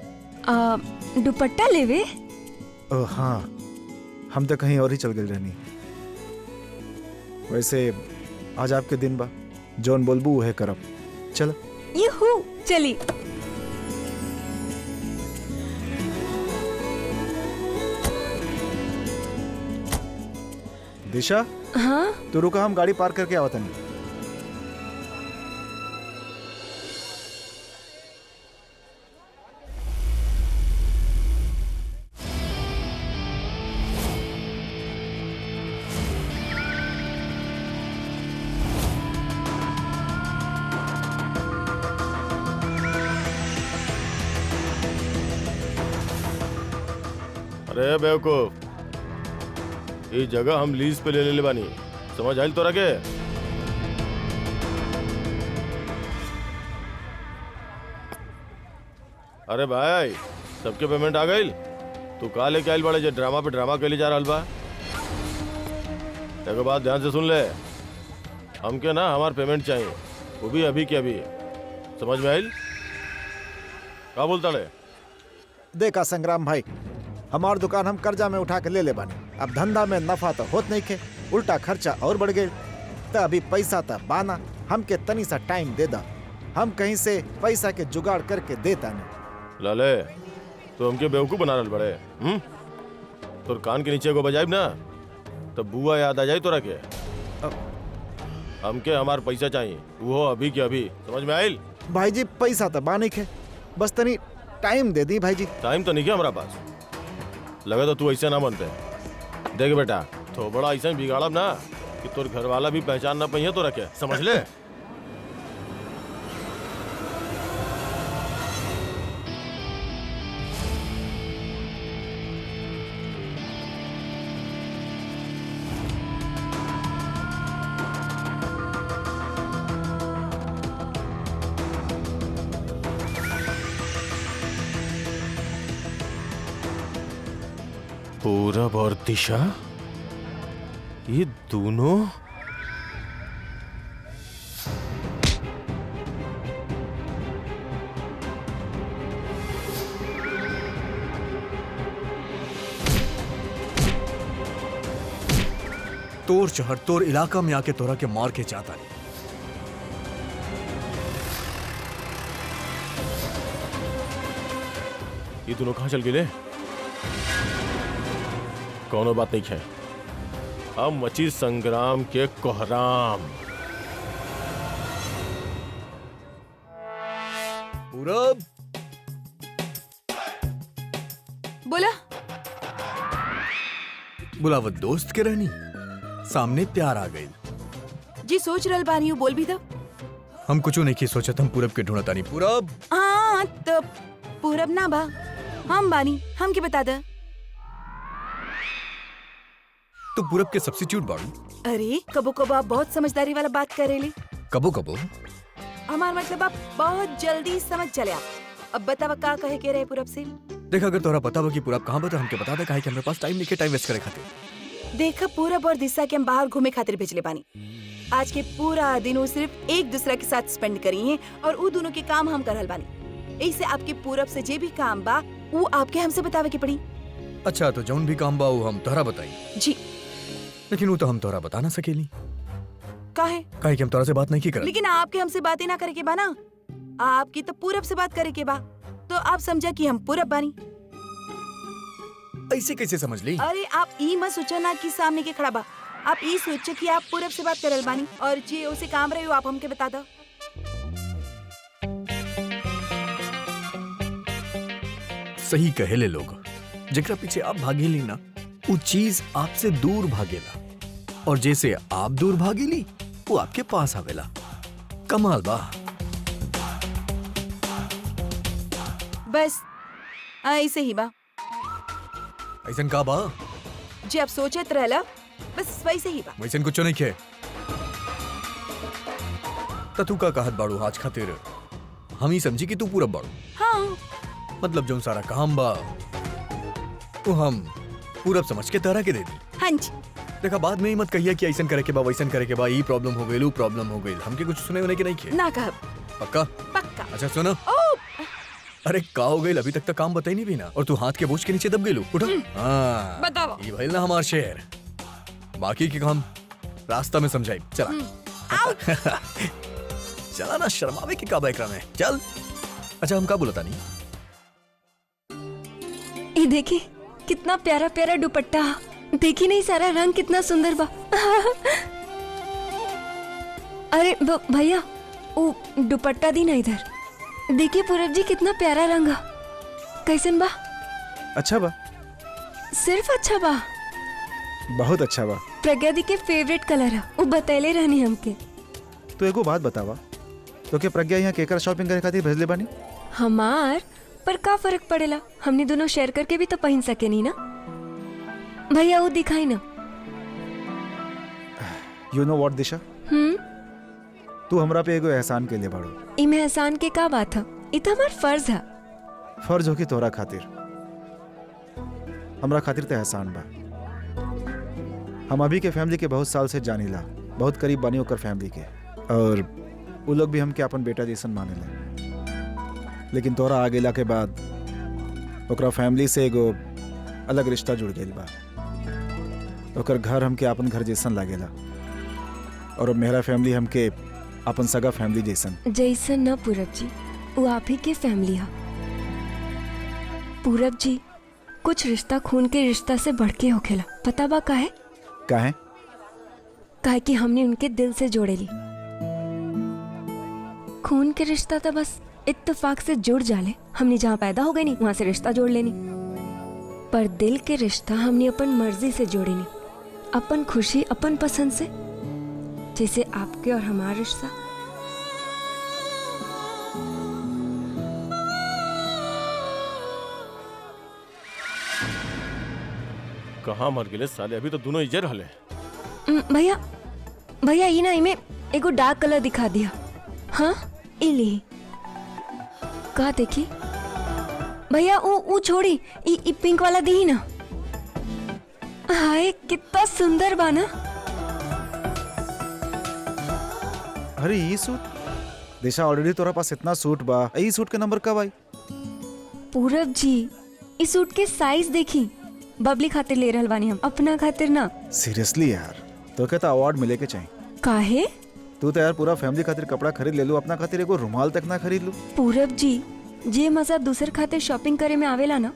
दुपट्टा लेवे। हाँ, हम तो कहीं और ही चल गए रहनी। वैसे आज आपके दिन बा, जौन बोलबू वहे करब। चल यूहू, चली। दिशा हाँ तू रुका, हम गाड़ी पार्क करके आवत नहीं। अरे बेवकूफ, ये जगह हम लीज पे ले बानी, समझ आइल तोरा के? अरे भाई, सबके पेमेंट आ गइल? तू का लेके आइल बड़े जे ड्रामा पे ड्रामा के लिए जा रहल बा? एगो बात ध्यान से सुन ले, हमके ना हमार पेमेंट चाहिए, वो भी अभी के अभी। समझ में आइल? का बोलता ले? देखा संग्राम भाई, हमार दुकान हम कर्जा में उठा के ले बानी। अब धंधा में नफा तो होत नहीं के, उल्टा खर्चा और बढ़ गए। तो अभी पैसा तो बाना, हमके तनी सा टाइम दे दा, हम कहीं से पैसा के जुगाड़ करके देता नहीं। लाले, तो हमके बेवकूफ बना रहल बड़े? तोर कान के नीचे को बजाइब ना तो बुआ याद आ जाए तोरा के। हमके हमार पैसा चाहिए, वो अभी के अभी। समझ में आइल? भाई जी पैसा तो बानी के, बस तनी टाइम दे दी भाई जी। टाइम तो नहीं है हमारा पास। लगा तो तू ऐसे ना बनते। देख बेटा, तो बड़ा ऐसा बिगाड़ब ना कि तोर घर वाला भी पहचान ना पाइए तोरा के, समझ ले? पूरब और दिशा, ये दोनों तोर शहर तोर इलाका में आके तोरा के मार के जाता नहीं। ये दोनों कहाँ चल गए? कौनो बात नहीं है, अब मची संग्राम के कोहराम। पूरब, बोला। बुलावत दोस्त के रहनी, सामने प्यार आ गई। जी सोच रहल बानी हूँ, बोल भी दो। हम कुछ नहीं की सोचत, हम पूरब के ढूंढता नहीं। पूरब, हाँ तो पूरब ना बा, हम बानी, हम के बता दे। तो पूरब के सब्स्टिट्यूट बाड़ू। अरे कबो कबो आप बहुत समझदारी वाला बात करेले। कबो कबो हमार मतलब आप बहुत जल्दी समझ चले। आप अब बतावा का कहे के रहे पूरब से। देख, अगर तोरा पता हो कि पूरब कहाँ बता, हमके बता दे, काहे कि हमारे पास टाइम नहीं के टाइम वेस्ट करे खातिर। देखा, पूरब और दिशा के हम बाहर घूमे खातिर भेजले बानी। आज के पूरा दिन वो सिर्फ एक दूसरा के साथ स्पेंड करी हैं और वो दोनों के काम हम करल बानी। ऐसे आपके पूरब से जे भी काम बा वो आपके हमसे बतावे के पड़ी। अच्छा, तो जौन भी काम बा वो हम तोहरा बताई। जी। लेकिन वो तो हम तोहरा बता ना सकेली, काहे? काहे कि हम तोरा से बात नहीं की करत। लेकिन आपके हमसे बातें ना करे के बा ना, आपकी तो पूरब से बात करे के बा, तो आप समझा कि हम पूरब बानी। ऐसे कैसे समझ ली? अरे आप ई मत सोचा ना कि सामने के खड़ा बा। आप ई सोचे कि आप पूरब से बात करल बानी और जे उसे काम रहे हो आप हमके बता दो। सही कहेले लोग, जेकरा पीछे आप भागेली ना वो चीज आपसे दूर भागेला, और जैसे आप दूर भागेली वो आपके पास आवेला। कमाल बा। बस ऐसे ही बा। ऐसन का बा? जे आप सोचत रहला बस वैसे ही बा। वैसन कुछ नहीं खे। त तू का कहत बाड़ू आज खातिर हम ही समझी कि तू पूरब बाड़ू। हाँ मतलब जो सारा काम बा वो हम पूरब समझ के तरह के दे दी। हाँ जी। देखा बाद में ही मत कहिए कि ऐसन करे के बा वैसन करे के बा, ई प्रॉब्लम हो गई, वो प्रॉब्लम हो गई। हमके कुछ सुने होने के नहीं खे ना कह। पक्का? पक्का। अच्छा सुनो। अरे का हो गई, अभी तक काम बताई नहीं भी ना, और तू हाथ के बोझ के नीचे दब गई। उठो। हाँ बताओ। ये भइल ना हमार शेर। बाकी के काम रास्ता में समझाई। चला चला ना, शर्मावे की का बाइक में चल। अच्छा हम का बोलता नहीं। ये देखी कितना प्यारा प्यारा दुपट्टा। देखी नहीं सारा रंग कितना सुंदर बा। अरे भैया वो दुपट्टा दी ना इधर। देखिए पूरब जी कितना प्यारा रंग है। कैसन बा? अच्छा बा, सिर्फ अच्छा बा, बहुत अच्छा बा। प्रज्ञा दी के फेवरेट कलर है, वो बतैले रहनी हमके। तो एगो बात बतावा, तो क्या प्रज्ञा यहाँ केकर शॉपिंग करे खातिर भेजले बानी? हमार पर का फर्क पड़ेला, हमने दोनों शेयर करके भी तो पहन सके नहीं ना। भैया वो दिखाई ना। यू नो व्हाट दिशा, तू हमरा पे एगो एहसान के लिए बाड़ू। इमे एहसान के का बात है, ये तो हमार फर्ज है। फर्ज होगी तोरा खातिर, हमरा खातिर तो एहसान बा। हम अभी के फैमिली के बहुत साल से जानीला, बहुत करीब बानी ओकर फैमिली के, और वो लोग भी हमके अपन बेटा जैसन मानेला। लेकिन तोरा आ गेला के बाद ओकरा फैमिली से एगो अलग रिश्ता जुड़ गइल बा। ओकर घर हमके अपन घर जैसन लागेला, और अब मेरा फैमिली हमके अपन सगा फैमिली जैसन। जैसन ना पूरब जी, वो आप ही के फैमिली है। पूरब जी कुछ रिश्ता खून के रिश्ता से बढ़ के होखेला, पता बा काहे? काहे? काहे कि हमने उनके दिल से जोड़े ली। खून के रिश्ता तो बस इत्तेफाक से जुड़ जाले, हमने जहाँ पैदा हो गए नहीं वहां से रिश्ता जोड़ लेनी। पर दिल के रिश्ता हमने अपन मर्जी से जोड़े नहीं, अपन खुशी अपन पसंद से, जैसे आपके और हमारा रिश्ता। कहाँ मर गए साले, अभी तो दोनों इजर हले। भैया भैया ये ना इमे एगो डार्क कलर दिखा दिया। हाँ इली का देखी भैया, वो छोड़ी ई पिंक वाला दी ना। हाय कितना सुंदर बाना। अरे ये सूट दिशा, ऑलरेडी तोरा पास इतना सूट बा, ई सूट के नंबर कब आई? पूरब जी इस सूट के साइज देखी, बबली खातिर ले रहल बानी हम, अपना खातिर ना। सीरियसली यार, तो कहता अवार्ड मिले के चाहिए। काहे? तू तो यार पूरा फैमिली खातिर कपड़ा खरीद ले लू, अपना खातिर एगो रुमाल तक ना खरीद लू। पूरब जी जे मजा दूसर खातिर शॉपिंग करे में आवेला ना,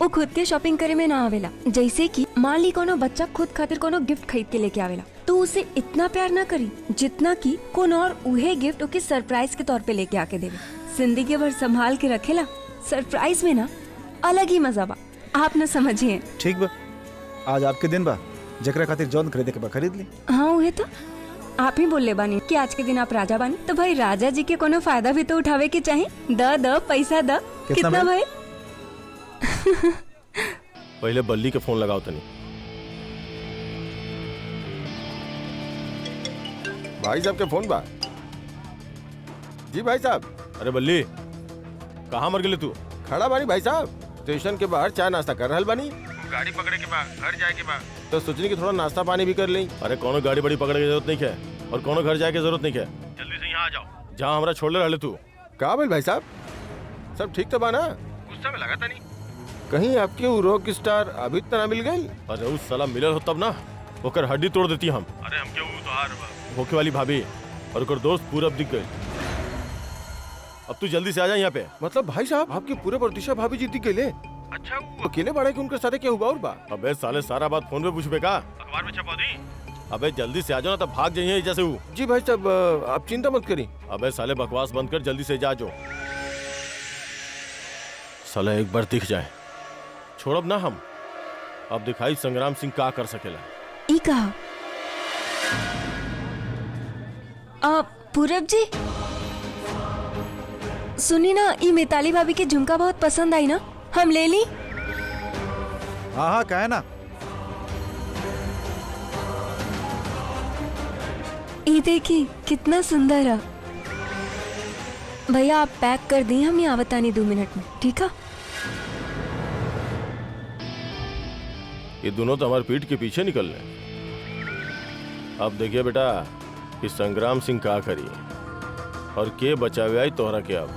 वो खुद के शॉपिंग करे में ना आवेला। जैसे कि मान ली कोनो बच्चा खुद खातिर कोनो गिफ्ट खरीद के लेके आवेला, तो उसे इतना प्यार ना करी जितना कि कौन और उहे गिफ्ट ओके सरप्राइज के तौर पे लेके आके देवे। जिंदगी भर संभाल के रखेला, सरप्राइज में ना अलग ही मजा बा। आप ना समझिए। ठीक बा, आज आपके दिन बा, जकरा खातिर जौन खरीदे के बा खरीद ली। हाँ उहे तो आप ही बोले बानी कि आज के दिन आप राजा बानी, तो भाई राजा जी के कोनो फायदा भी तो उठावे के चाहिए। द पैसा द। कितना भाई? पहले बल्ली के फोन लगाओ तनी। भाई साहब के फोन बा। जी भाई साहब। अरे बल्ली, कहाँ मर गए तू? खड़ा बानी भाई साहब, स्टेशन के बाहर चाय नाश्ता कर रहल बानी। गाड़ी पकड़े के बाद घर जाए के बाद तो सोचनी कि थोड़ा नाश्ता पानी भी कर लें। अरे कोनो गाड़ी बड़ी पकड़ने की जरूरत नहीं है, और कोनो घर जाए की जरूरत नहीं है। जल्दी से यहाँ आ जाओ, जहाँ हमारा छोड़ले रहले तू। का बोल भाई साहब, सब ठीक तो बाना? गुस्सा में लगा था नहीं कहीं आपके वो रॉक स्टार अभी तक ना मिल गई? अरे उस साला मिलल हो तब ना, ओकर हड्डी तोड़ देती हम। अरे हमके वो तो हार भोखे वाली भाभी और ओकर दोस्त पूरब दिख गए। अब तू जल्दी से आ जा यहाँ पे। मतलब भाई साहब आपके पूरे पर दिशा भाभी जी दिख गए? अच्छा वो अकेले बाड़े कि उनके साथ क्या हुआ और बा? अबे साले सारा बात फोन पे पूछबे का? अखबार में छपवा दी। अबे जल्दी से आ जाओ ना, तब भाग जाइए जैसे हूँ। जी भाई साहब, आप चिंता मत करिए। अबे साले बकवास बंद कर, जल्दी से जा जो। साला एक बार दिख जाए, छोड़ब ना हम। अब दिखाई संग्राम सिंह का कर सकेला। ई कहा पूरब जी, सुनी ना, ई मिताली भाभी के झुमका बहुत पसंद आई ना, हम ले ली? हाँ हाँ, कहे ना। ये देखी कितना सुंदर है। भैया आप पैक कर दी, हम यहाँ बतानी 2 मिनट में, ठीक है? ये दोनों तो हमारे पीठ के पीछे निकल रहे। अब देखिए बेटा कि संग्राम सिंह का करिए और के बचावे आई तोहरा के अब।